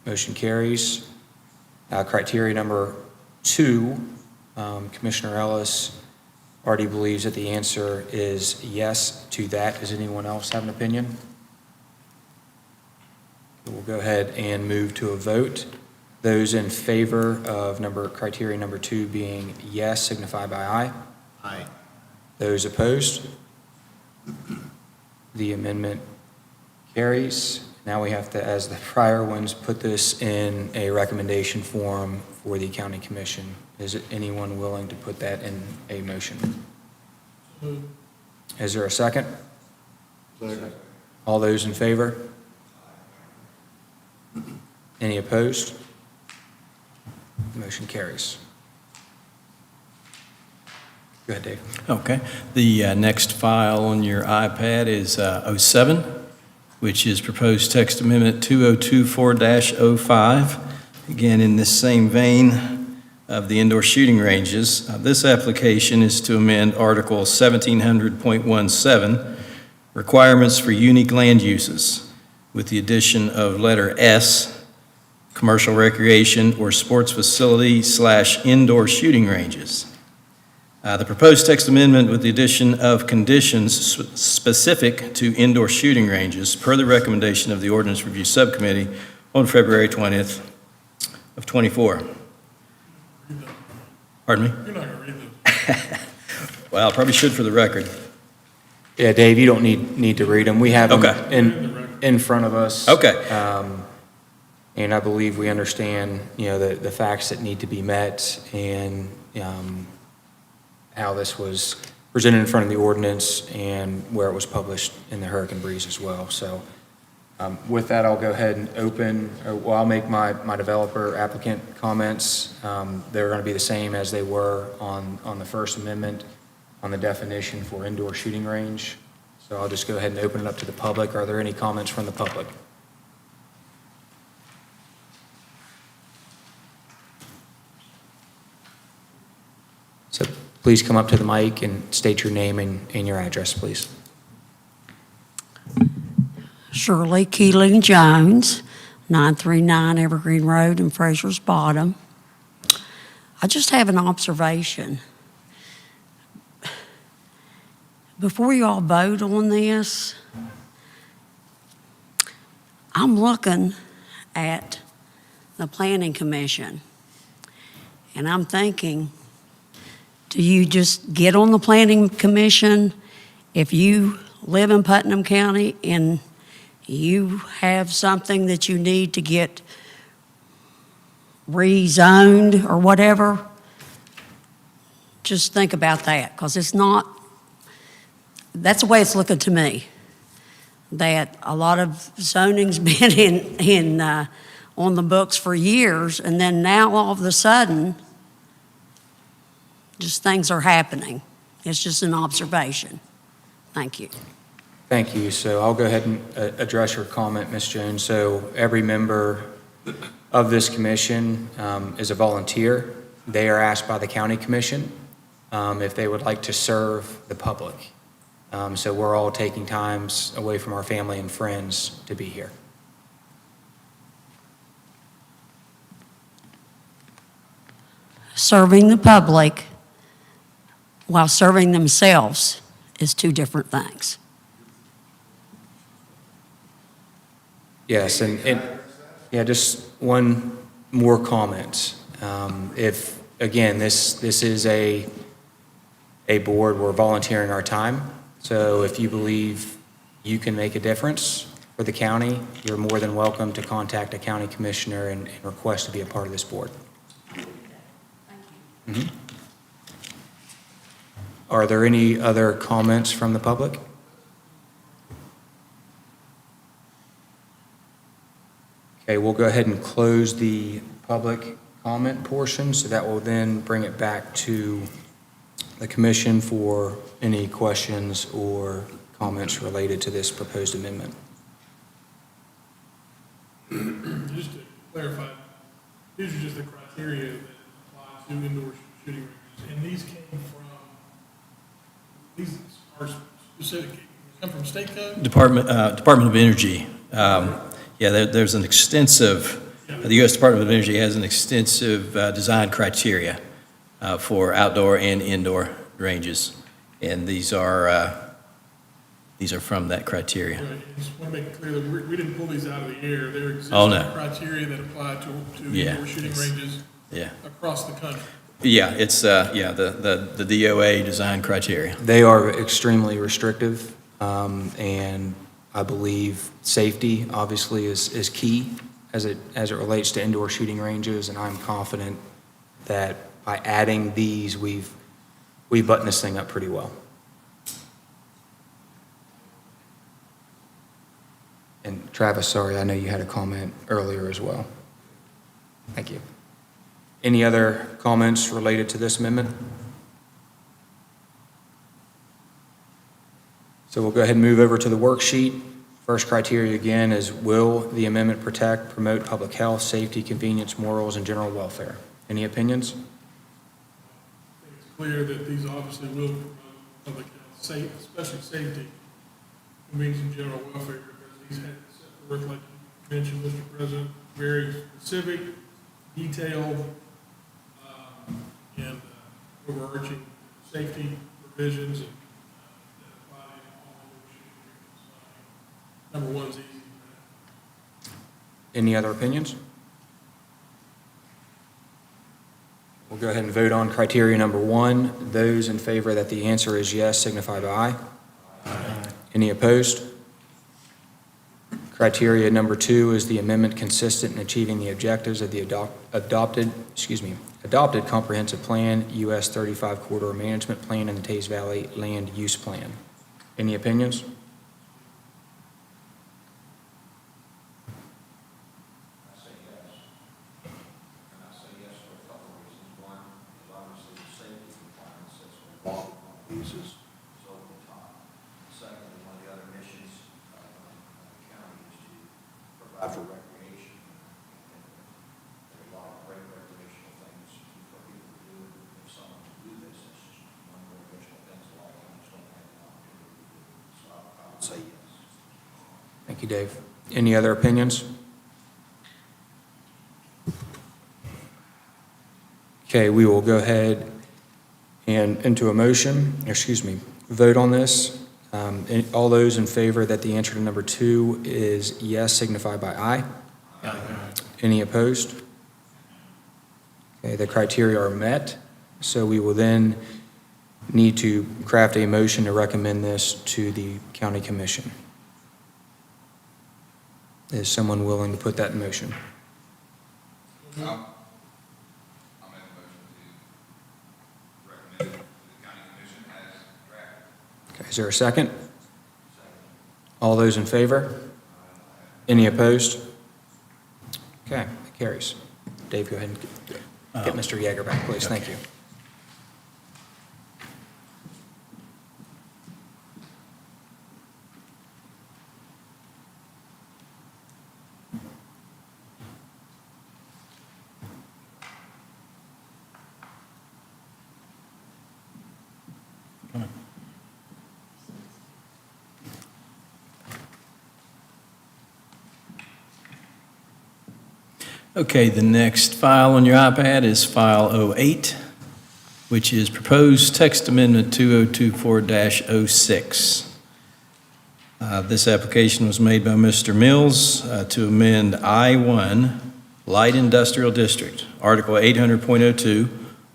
Motion carries. Criteria number 2, Commissioner Ellis already believes that the answer is yes to that. Does anyone else have an opinion? We'll go ahead and move to a vote. Those in favor of criteria number 2 being yes, signify by aye. Aye. Those opposed? The amendment carries. Now we have to, as the prior ones, put this in a recommendation form for the county commission. Is anyone willing to put that in a motion? Is there a second? Second. All those in favor? Any opposed? Motion carries. Go ahead, Dave. Okay. The next file on your iPad is 07, which is proposed text amendment 2024-05. Again, in this same vein of the indoor shooting ranges, this application is to amend Article 1700.17, requirements for unique land uses, with the addition of letter S, commercial recreation or sports facility / indoor shooting ranges. The proposed text amendment with the addition of conditions specific to indoor shooting ranges per the recommendation of the Ordinance Review Subcommittee on February 20th of '24. Pardon me? You're not going to read this. Well, I probably should for the record. Yeah, Dave, you don't need to read them. We have them Okay. in front of us. Okay. And I believe we understand, the facts that need to be met and how this was presented in front of the ordinance and where it was published in the Hurricane Breeze as well. So with that, I'll go ahead and I'll make my developer applicant comments. They're going to be the same as they were on the First Amendment on the definition for indoor shooting range. So I'll just go ahead and open it up to the public. Are there any comments from the public? So please come up to the mic and state your name and your address, please. Shirley Keeling Jones, 939 Evergreen Road in Fraser's Bottom. I just have an observation. Before you all vote on this, I'm looking at the Planning Commission, and I'm thinking, do you just get on the Planning Commission if you live in Putnam County and you have something that you need to get rezoned or whatever? Just think about that, because that's the way it's looking to me. that a lot of zoning's been on the books for years, and then now all of a sudden, just things are happening. It's just an observation. Thank you. Thank you. So I'll go ahead and address your comment, Ms. Jones. So every member of this commission is a volunteer. They are asked by the county commission if they would like to serve the public. So we're all taking times away from our family and friends to be here. Serving the public while serving themselves is two different things. Yes, and yeah, just one more comment. If, again, this is a board, we're volunteering our time. So if you believe you can make a difference for the county, you're more than welcome to contact a county commissioner and request to be a part of this board. Mhm. Are there any other comments from the public? Okay, we'll go ahead and close the public comment portion, so that will then bring it back to the commission for any questions or comments related to this proposed amendment. Just to clarify, these are just the criteria that apply to indoor shooting ranges, and these came from, these are specific, come from state code? Department of Energy. There's an extensive, the U.S. Department of Energy has an extensive design criteria for outdoor and indoor ranges, and these are from that criteria. Right, I just want to make it clear that we didn't pull these out of the air. They're Oh, existing no. criteria that apply to Yeah, indoor shooting ranges Yeah, across the country. yeah, it's, the DOA design criteria. They are extremely restrictive, and I believe safety obviously is key as it relates to indoor shooting ranges, and I'm confident that by adding these, we've buttoned this thing up pretty well. And Travis, sorry, I know you had a comment earlier as well. Thank you. Any other comments related to this amendment? So we'll go ahead and move over to the worksheet. First criteria again is, will the amendment protect, promote public health, safety, convenience, morals, and general welfare? Any opinions? I think it's clear that these obviously will promote public health, especially safety, convenience, and general welfare, because these have set forth, like you mentioned, Mr. President, very specific, detailed, and overarching safety provisions and that apply to all indoor shooting ranges. Number one is easy. Any other opinions? We'll go ahead and vote on criteria number one. Those in favor that the answer is yes signify by aye. Aye. Any opposed? Criteria number two, is the amendment consistent in achieving the objectives of the adopted comprehensive plan, US 35 corridor management plan, and the Tays Valley land use plan? Any opinions? I say yes. And I say yes for a couple of reasons. One is obviously the safety requirements that's involved with these is over the top. Secondly, one of the other missions of the county is to provide for recreation. And there are a lot of great recreational things for people to do. If someone can do this, it's just one of the recreational things a lot of counties don't have the opportunity to do. So I would say yes. Thank you, Dave. Any other opinions? Okay, we will go ahead and into a motion, vote on this. All those in favor that the answer to number two is yes signify by aye. Aye. Any opposed? Okay, the criteria are met, so we will then need to craft a motion to recommend this to the county commission. Is someone willing to put that in motion? I'll make a motion to recommend it to the county commission as drafted. Okay, is there a second? All All those in favor? Any opposed? Okay, it carries. Dave, go ahead and get Mr. Yeager back, please. Thank you. Okay, the next file on your iPad is File 08, which is Proposed Text Amendment 2024-06. This application was made by Mr. Mills to amend I-1 Light Industrial District, Article 800.02,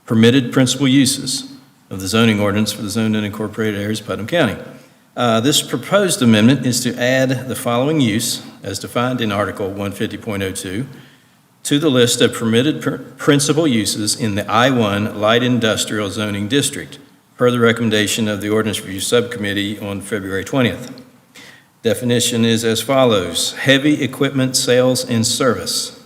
Permitted Principal Uses of the zoning ordinance for the zoned unincorporated areas of Putnam County. This proposed amendment is to add the following use, as defined in Article 150.02, to the list of permitted principal uses in the I-1 Light Industrial Zoning District, per the recommendation of the Ordinance Review Subcommittee on February 20th. Definition is as follows: heavy equipment sales and service.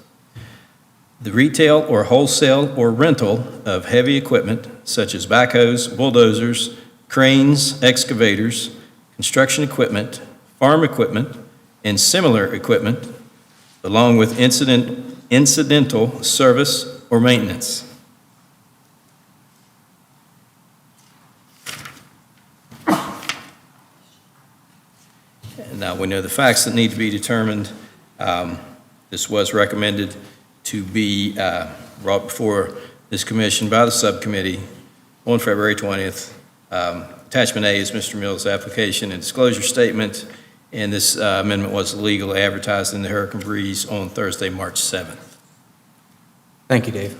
The retail or wholesale or rental of heavy equipment such as backhoes, bulldozers, cranes, excavators, construction equipment, farm equipment, and similar equipment, along with incidental service or maintenance. And now we know the facts that need to be determined. This was recommended to be brought before this commission by the subcommittee on February 20th. Attachment A is Mr. Mills' application and disclosure statement, and this amendment was legally advertised in the Hurricane Breeze on Thursday, March 7th. Thank you, Dave.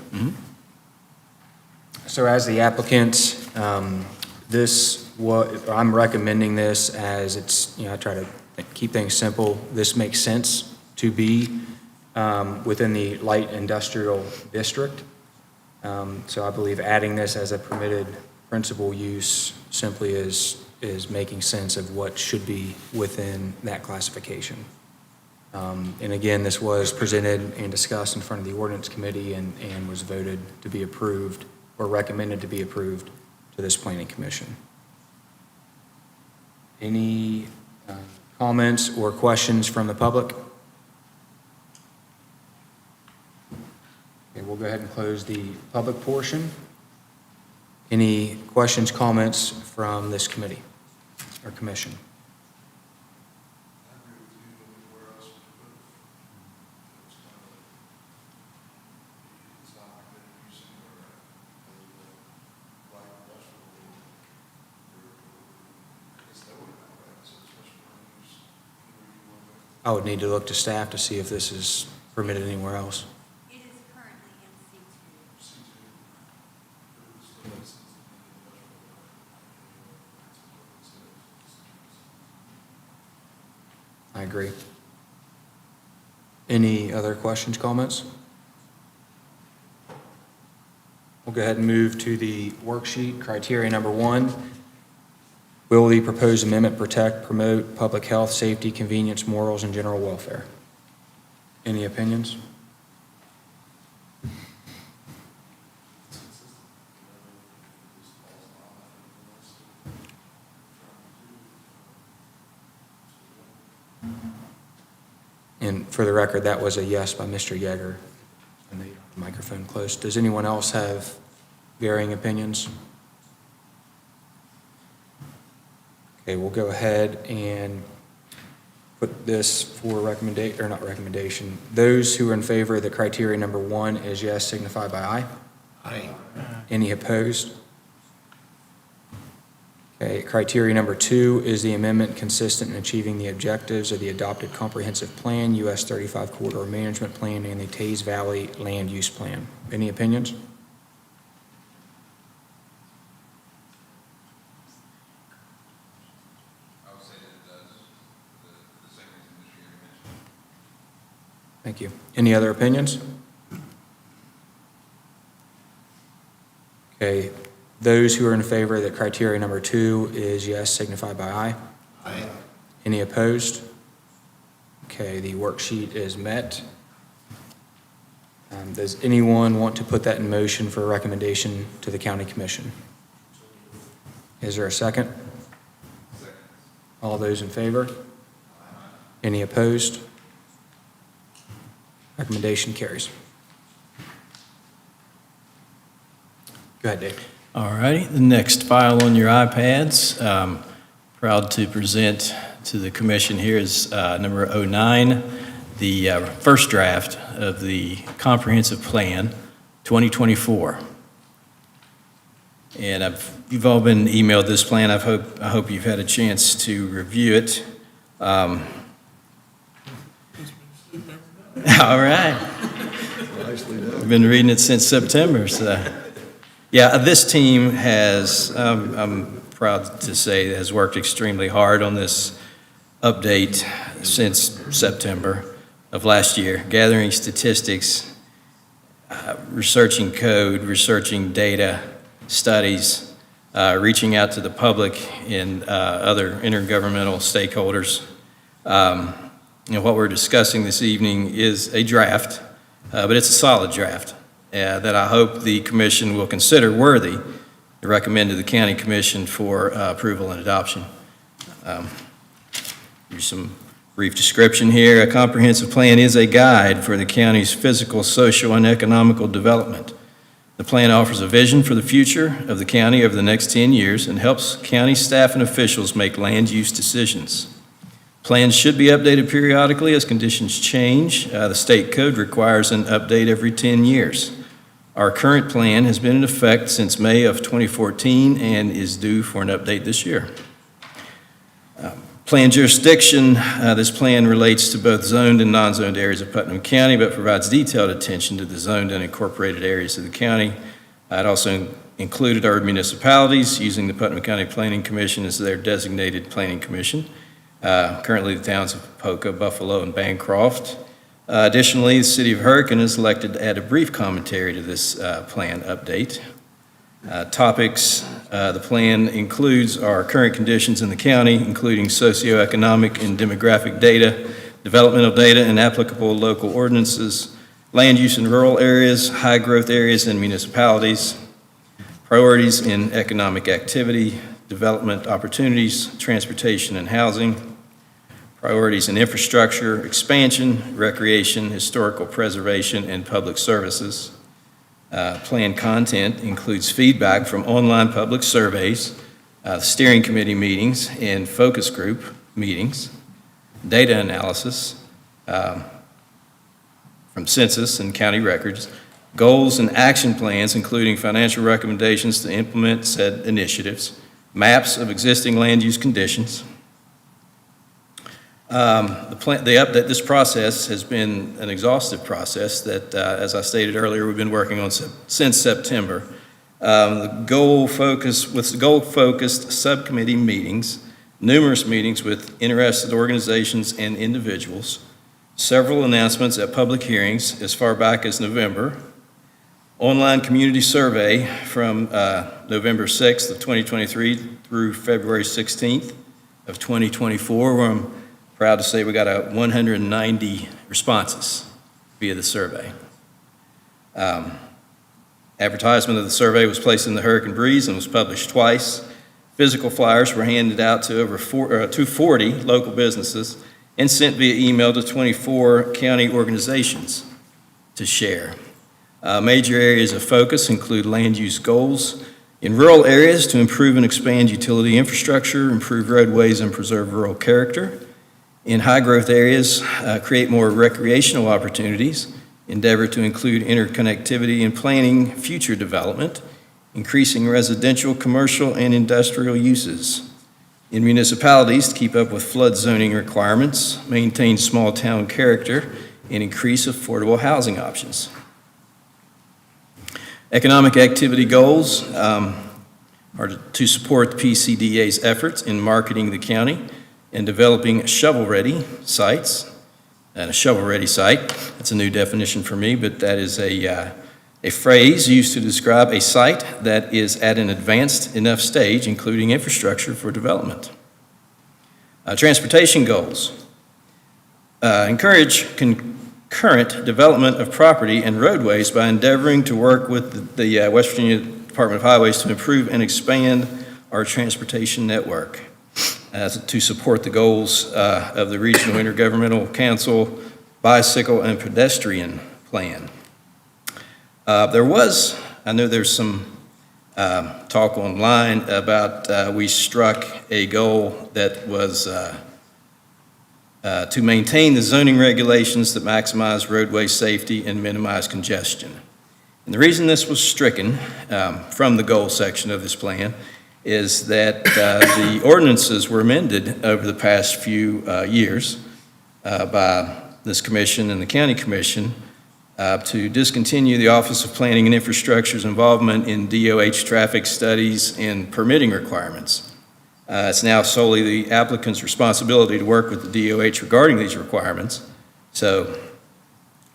So as the applicant, I'm recommending this as it's, I try to keep things simple. This makes sense to be within the light industrial district. So I believe adding this as a permitted principal use simply is making sense of what should be within that classification. And again, this was presented and discussed in front of the ordinance committee and was voted to be approved or recommended to be approved to this planning commission. Any comments or questions from the public? Okay, we'll go ahead and close the public portion. Any questions, comments from this committee or commission? I would need to look to staff to see if this is permitted anywhere else. It is currently in C2. I agree. Any other questions, comments? We'll go ahead and move to the worksheet. Criteria number 1. Will the proposed amendment protect, promote public health, safety, convenience, morals, and general welfare? Any opinions? And for the record, that was a yes by Mr. Yeager. And the microphone closed. Does anyone else have varying opinions? Okay, we'll go ahead and put this for recommendation, or not recommendation. Those who are in favor of the criteria number 1 is yes, signify by aye. Aye. Any opposed? Okay, criteria number 2 is the amendment consistent in achieving the objectives of the adopted comprehensive plan, US 35 corridor management plan, and the Tays Valley land use plan. Any opinions? Thank you. Any other opinions? Okay, those who are in favor that criteria number 2 is yes, signify by aye. Aye. Any opposed? Okay, the worksheet is met. Does anyone want to put that in motion for a recommendation to the county commission? Is there a second? All those in favor? Any opposed? Recommendation carries. Go ahead, Dave. All righty, the next file on your iPads, proud to present to the commission here is number 09, the first draft of the comprehensive plan 2024. And you've all been emailed this plan. I hope you've had a chance to review it. All right. I've been reading it since September, so. Yeah, this team has, I'm proud to say, has worked extremely hard on this update since September of last year, gathering statistics, researching code, researching data, studies, reaching out to the public and other intergovernmental stakeholders. What we're discussing this evening is a draft, but it's a solid draft that I hope the commission will consider worthy to recommend to the county commission for approval and adoption. Here's some brief description here. A comprehensive plan is a guide for the county's physical, social, and economical development. The plan offers a vision for the future of the county over the next 10 years and helps county staff and officials make land use decisions. Plans should be updated periodically as conditions change. The state code requires an update every 10 years. Our current plan has been in effect since May of 2014 and is due for an update this year. Plan jurisdiction, this plan relates to both zoned and non-zoned areas of Putnam County, but provides detailed attention to the zoned and incorporated areas of the county. It also included our municipalities, using the Putnam County Planning Commission as their designated planning commission. Currently, the towns of Poca, Buffalo, and Bancroft. Additionally, the city of Hurricane is elected to add a brief commentary to this plan update. Topics, the plan includes our current conditions in the county, including socioeconomic and demographic data, developmental data, and applicable local ordinances, land use in rural areas, high growth areas and municipalities, priorities in economic activity, development opportunities, transportation and housing, priorities in infrastructure, expansion, recreation, historical preservation, and public services. Plan content includes feedback from online public surveys, steering committee meetings, and focus group meetings, data analysis from census and county records, goals and action plans, including financial recommendations to implement said initiatives, maps of existing land use conditions. This process has been an exhaustive process that, as I stated earlier, we've been working on since September. With goal-focused subcommittee meetings, numerous meetings with interested organizations and individuals, several announcements at public hearings as far back as November, online community survey from November 6th of 2023 through February 16th of 2024, where I'm proud to say we got 190 responses via the survey. Advertisement of the survey was placed in the Hurricane Breeze and was published twice. Physical flyers were handed out to over 240 local businesses and sent via email to 24 county organizations to share. Major areas of focus include land use goals in rural areas to improve and expand utility infrastructure, improve roadways, and preserve rural character. In high-growth areas, create more recreational opportunities, endeavor to include interconnectivity in planning future development, increasing residential, commercial, and industrial uses. In municipalities, to keep up with flood zoning requirements, maintain small-town character, and increase affordable housing options. Economic activity goals are to support the PCDA's efforts in marketing the county and developing shovel-ready sites. And a shovel-ready site, that's a new definition for me, but that is a phrase used to describe a site that is at an advanced enough stage, including infrastructure for development. Transportation goals. Encourage concurrent development of property and roadways by endeavoring to work with the West Virginia Department of Highways to improve and expand our transportation network to support the goals of the Regional Intergovernmental Council Bicycle and Pedestrian Plan. I know there's some talk online about we struck a goal that was to maintain the zoning regulations that maximize roadway safety and minimize congestion. And the reason this was stricken from the goal section of this plan is that the ordinances were amended over the past few years by this commission and the county commission to discontinue the Office of Planning and Infrastructure's involvement in DOH traffic studies and permitting requirements. It's now solely the applicant's responsibility to work with the DOH regarding these requirements. So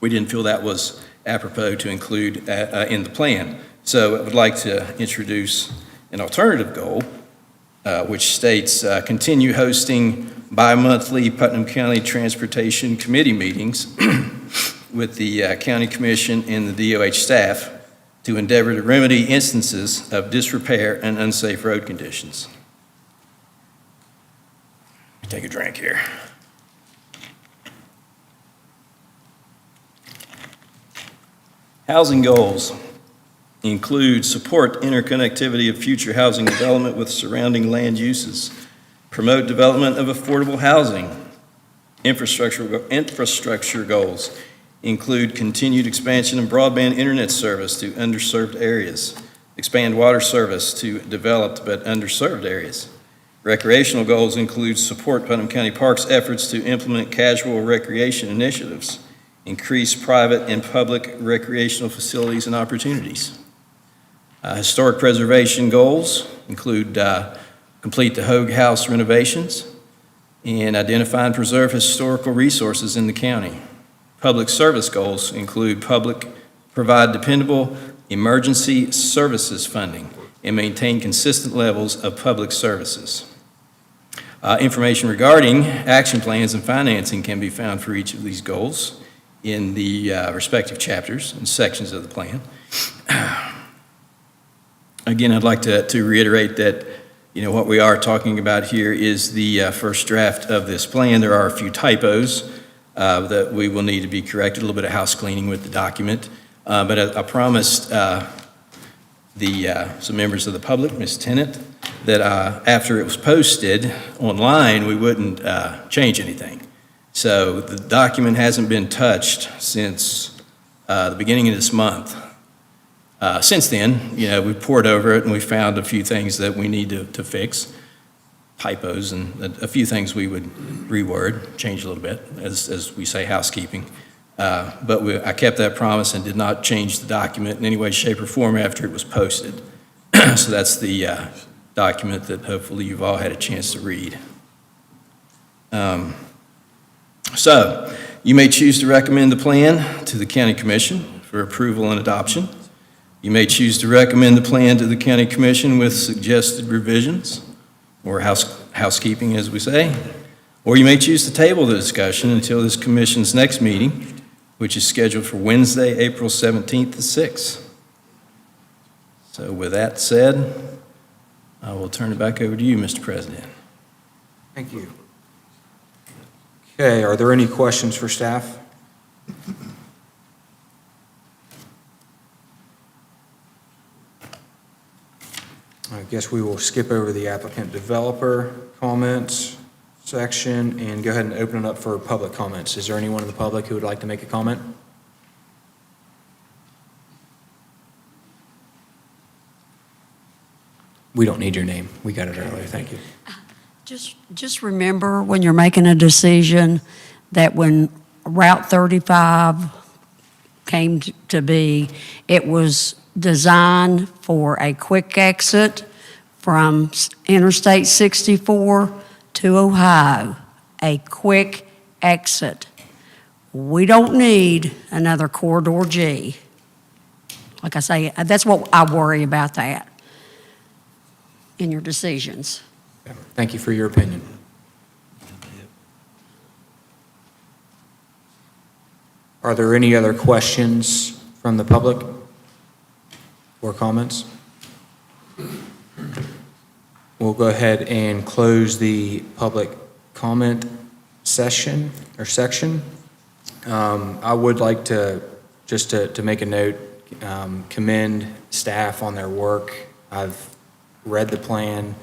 we didn't feel that was apropos to include in the plan. So I would like to introduce an alternative goal, which states continue hosting bi-monthly Putnam County Transportation Committee meetings with the County Commission and the DOH staff to endeavor to remedy instances of disrepair and unsafe road conditions. Take a drink here. Housing goals include support interconnectivity of future housing development with surrounding land uses, promote development of affordable housing. Infrastructure goals include continued expansion of broadband internet service to underserved areas, expand water service to developed but underserved areas. Recreational goals include support Putnam County Parks' efforts to implement casual recreation initiatives, increase private and public recreational facilities and opportunities. Historic preservation goals include complete the Hogue House renovations and identify and preserve historical resources in the county. Public service goals include provide dependable emergency services funding and maintain consistent levels of public services. Information regarding action plans and financing can be found for each of these goals in the respective chapters and sections of the plan. Again, I'd like to reiterate that what we are talking about here is the first draft of this plan. There are a few typos that we will need to be corrected, a little bit of house cleaning with the document. But I promised some members of the public, Ms. Tennant, that after it was posted online, we wouldn't change anything. So the document hasn't been touched since the beginning of this month. Since then, we poured over it and we found a few things that we need to fix, typos and a few things we would reword, change a little bit, as we say, housekeeping. But I kept that promise and did not change the document in any way, shape, or form after it was posted. So that's the document that hopefully you've all had a chance to read. So you may choose to recommend the plan to the County Commission for approval and adoption. You may choose to recommend the plan to the County Commission with suggested revisions, or housekeeping, as we say. Or you may choose to table the discussion until this commission's next meeting, which is scheduled for Wednesday, April 17th at 6. So with that said, I will turn it back over to you, Mr. President. Thank you. Okay, are there any questions for staff? I guess we will skip over the applicant developer comments section and go ahead and open it up for public comments. Is there anyone in the public who would like to make a comment? We don't need your name. We got it earlier. Thank you. Just remember when you're making a decision that when Route 35 came to be, it was designed for a quick exit from Interstate 64 to Ohio, a quick exit. We don't need another Corridor G. Like I say, that's what I worry about that in your decisions. Thank you for your opinion. Are there any other questions from the public or comments? We'll go ahead and close the public comment session or section. I would like to, just to make a note, commend staff on their work. I've read the plan.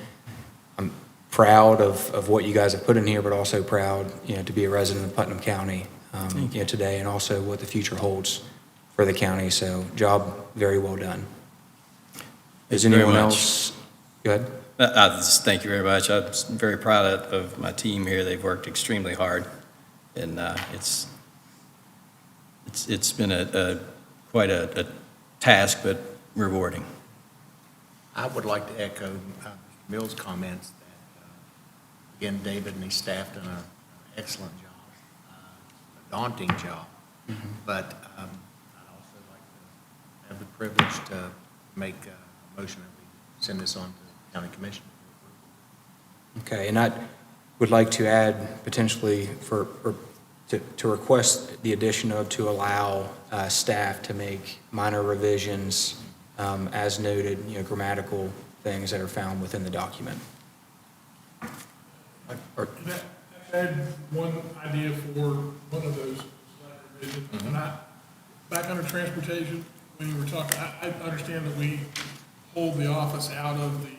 I'm proud of what you guys have put in here, but also proud, to be a resident of Putnam County, today, and also what the future holds for the county. So job very well done. Is Thank you very anyone much. else? Go ahead. Thank you very much. I'm very proud of my team here. They've worked extremely hard, and it's been quite a task, but rewarding. I would like to echo Mr. Mills' comments that, again, David and his staff done an excellent job, a daunting job. But I'd also like to have the privilege to make a motion that we send this on to the county commission. Okay, and I would like to add potentially to request the addition of, to allow staff to make minor revisions as noted, grammatical things that are found within the document. Or- And I had one idea for one of those slight revisions. And back under transportation, when you were talking, I understand that we hold the office out of the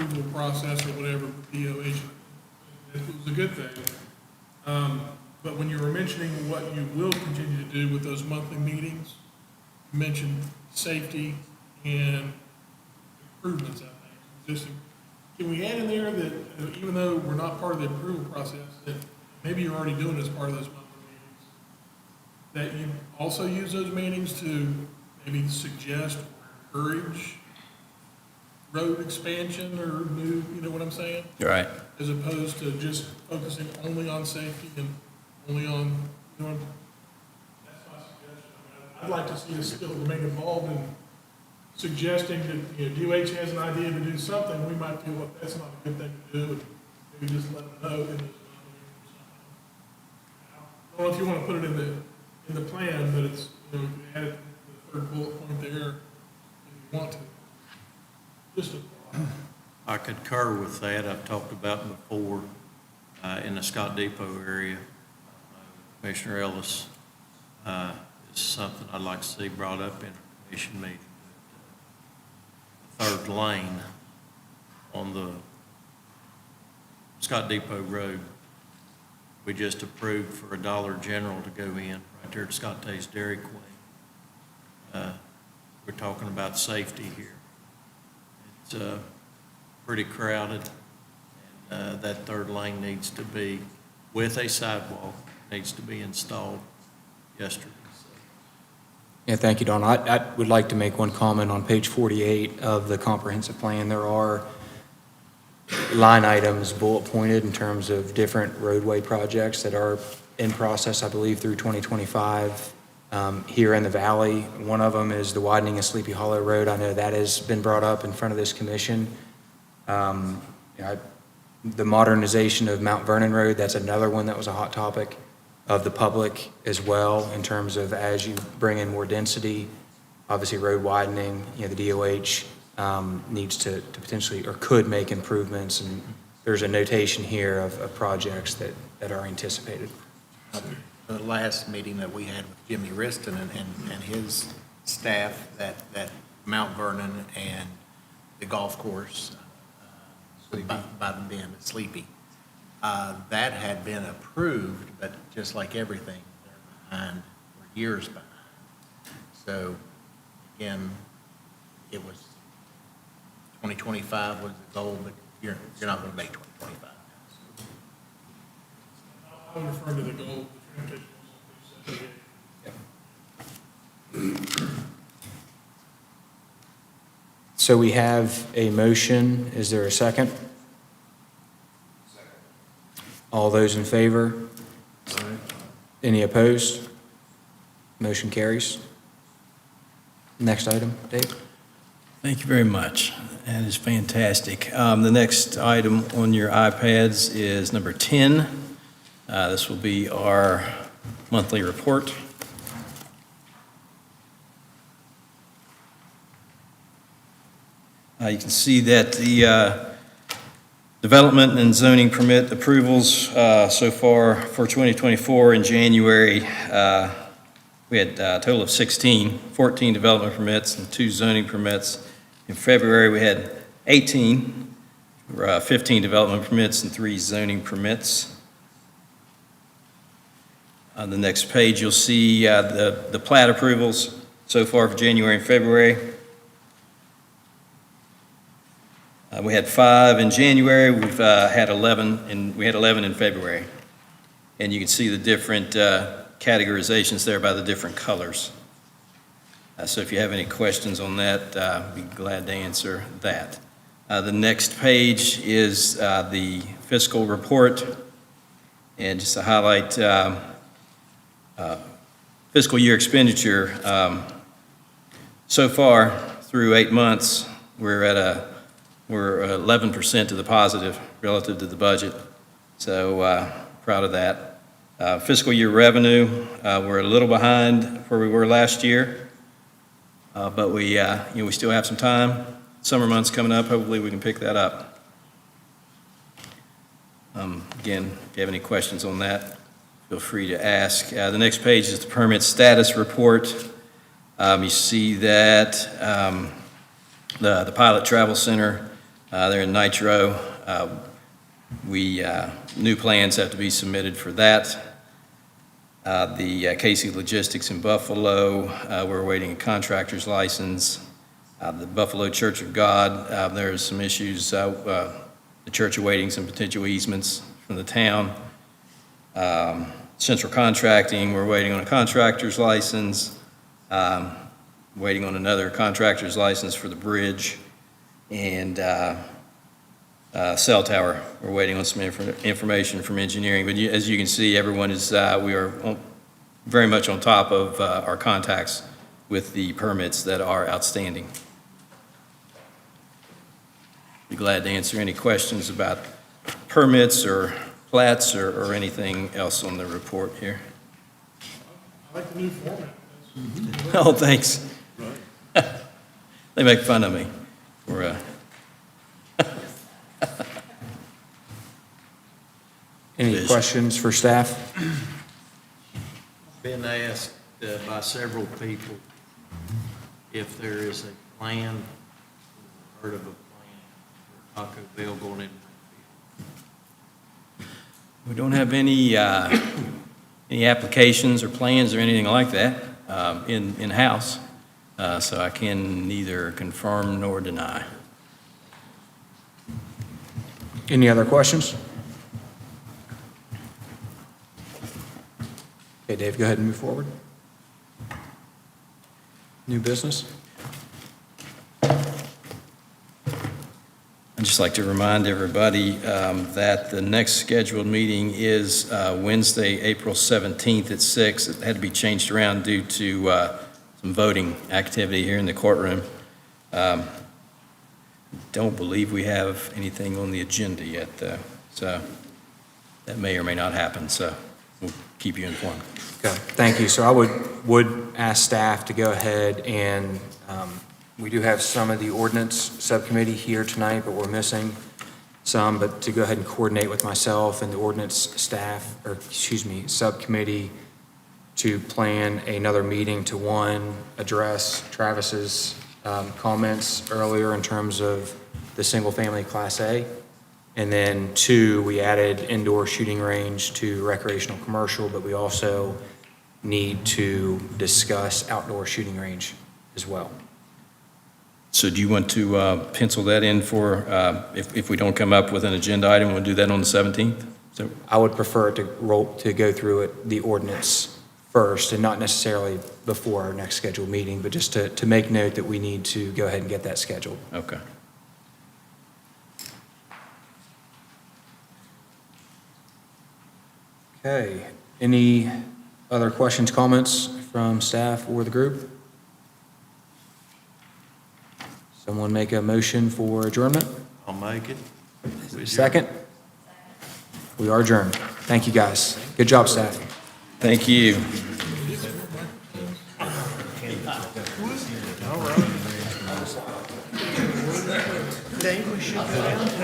approval process or whatever, DOH. It was a good thing. But when you were mentioning what you will continue to do with those monthly meetings, you mentioned safety and improvements, I think. Existing. Can we add in there that even though we're not part of the approval process, that maybe you're already doing it as part of those monthly meetings, that you also use those meetings to maybe suggest or encourage road expansion or new, you know what I'm saying? You're right. As opposed to just focusing only on safety and only on, that's my suggestion. I'd like to see us still remain involved in suggesting that, DOH has an idea to do something, we might feel like that's not a good thing to do, and maybe just let them know in this. I don't know if you want to put it in the plan, but it's, you could add it to the third bullet point there if you want to. Just a thought. I concur with that. I've talked about before, in the Scott Depot area, Commissioner Ellis, is something I'd like to see brought up in a commission meeting. The third lane on the Scott Depot Road, we just approved for a Dollar General to go in right there at Scott Tay's Dairy Queen. We're talking about safety here. It's pretty crowded, and that third lane needs to be, with a sidewalk, needs to be installed yesterday. Yeah, thank you, Don. I would like to make one comment on page 48 of the comprehensive plan. There are line items bullet pointed in terms of different roadway projects that are in process, I believe, through 2025 here in the valley. One of them is the widening of Sleepy Hollow Road. I know that has been brought up in front of this commission. The modernization of Mount Vernon Road, that's another one that was a hot topic of the public as well, in terms of as you bring in more density, obviously road widening, the DOH needs to potentially, or could make improvements, and there's a notation here of projects that are anticipated. The last meeting that we had with Jimmy Riston and his staff, that Mount Vernon and the golf course by the bend at Sleepy, that had been approved, but just like everything, they're behind, we're years behind. So, again, it was 2025 was the goal, but you're not going to make 2025. I'm referring to the goal, the transportation. So we have a motion. Is there a second? All those in favor? Any opposed? Motion carries. Next item, Dave. Thank you very much. That is fantastic. The next item on your iPads is number 10. This will be our monthly report. You can see that the development and zoning permit approvals so far for 2024 in January, we had a total of 14 development permits and 2 zoning permits. In February, we had 18, 15 development permits and 3 zoning permits. On the next page, you'll see the plat approvals so far for January and February. We had 5 in January, we've had 11, and we had 11 in February. And you can see the different categorizations there by the different colors. So if you have any questions on that, I'd be glad to answer that. The next page is the fiscal report. And just to highlight fiscal year expenditure, so far through 8 months, we're 11% to the positive relative to the budget. So proud of that. Fiscal year revenue, we're a little behind where we were last year. But we still have some time. Summer months coming up, hopefully we can pick that up. Again, if you have any questions on that, feel free to ask. The next page is the permit status report. You see that the Pilot Travel Center, they're in Nitro. New plans have to be submitted for that. The Casey Logistics in Buffalo, we're awaiting a contractor's license. The Buffalo Church of God, there's some issues. The church awaiting some potential easements from the town. Central Contracting, we're waiting on a contractor's license. Waiting on another contractor's license for the bridge. And cell tower, we're waiting on some information from engineering. But as you can see, everyone is, we are very much on top of our contacts with the permits that are outstanding. Be glad to answer any questions about permits or plats or anything else on the report here. I like the new format. Oh, thanks. They make fun of me. Any questions for staff? Been asked by several people if there is a plan, heard of a plan for Taco Bell going in. We don't have any applications or plans or anything like that in-house, so I can neither confirm nor deny. Any other questions? Okay, Dave, go ahead and move forward. New business? I'd just like to remind everybody that the next scheduled meeting is Wednesday, April 17th at 6. It had to be changed around due to some voting activity here in the courtroom. Don't believe we have anything on the agenda yet, though. So that may or may not happen, so we'll keep you informed. Okay, thank you. So I would ask staff to go ahead and, we do have some of the ordinance subcommittee here tonight, but we're missing some, but to go ahead and coordinate with myself and the ordinance staff, subcommittee to plan another meeting to, one, address Travis's comments earlier in terms of the single-family Class A, and then 2, we added indoor shooting range to recreational commercial, but we also need to discuss outdoor shooting range as well. So do you want to pencil that in for, if we don't come up with an agenda item, we'll do that on the 17th? So I would prefer to go through the ordinance first and not necessarily before our next scheduled meeting, but just to make note that we need to go ahead and get that scheduled. Okay. Okay, any other questions, comments from staff or the group? Someone make a motion for adjournment? I'll make it. Second? We are adjourned. Thank you, guys. Good job, staff. Thank you. Dave, we should go down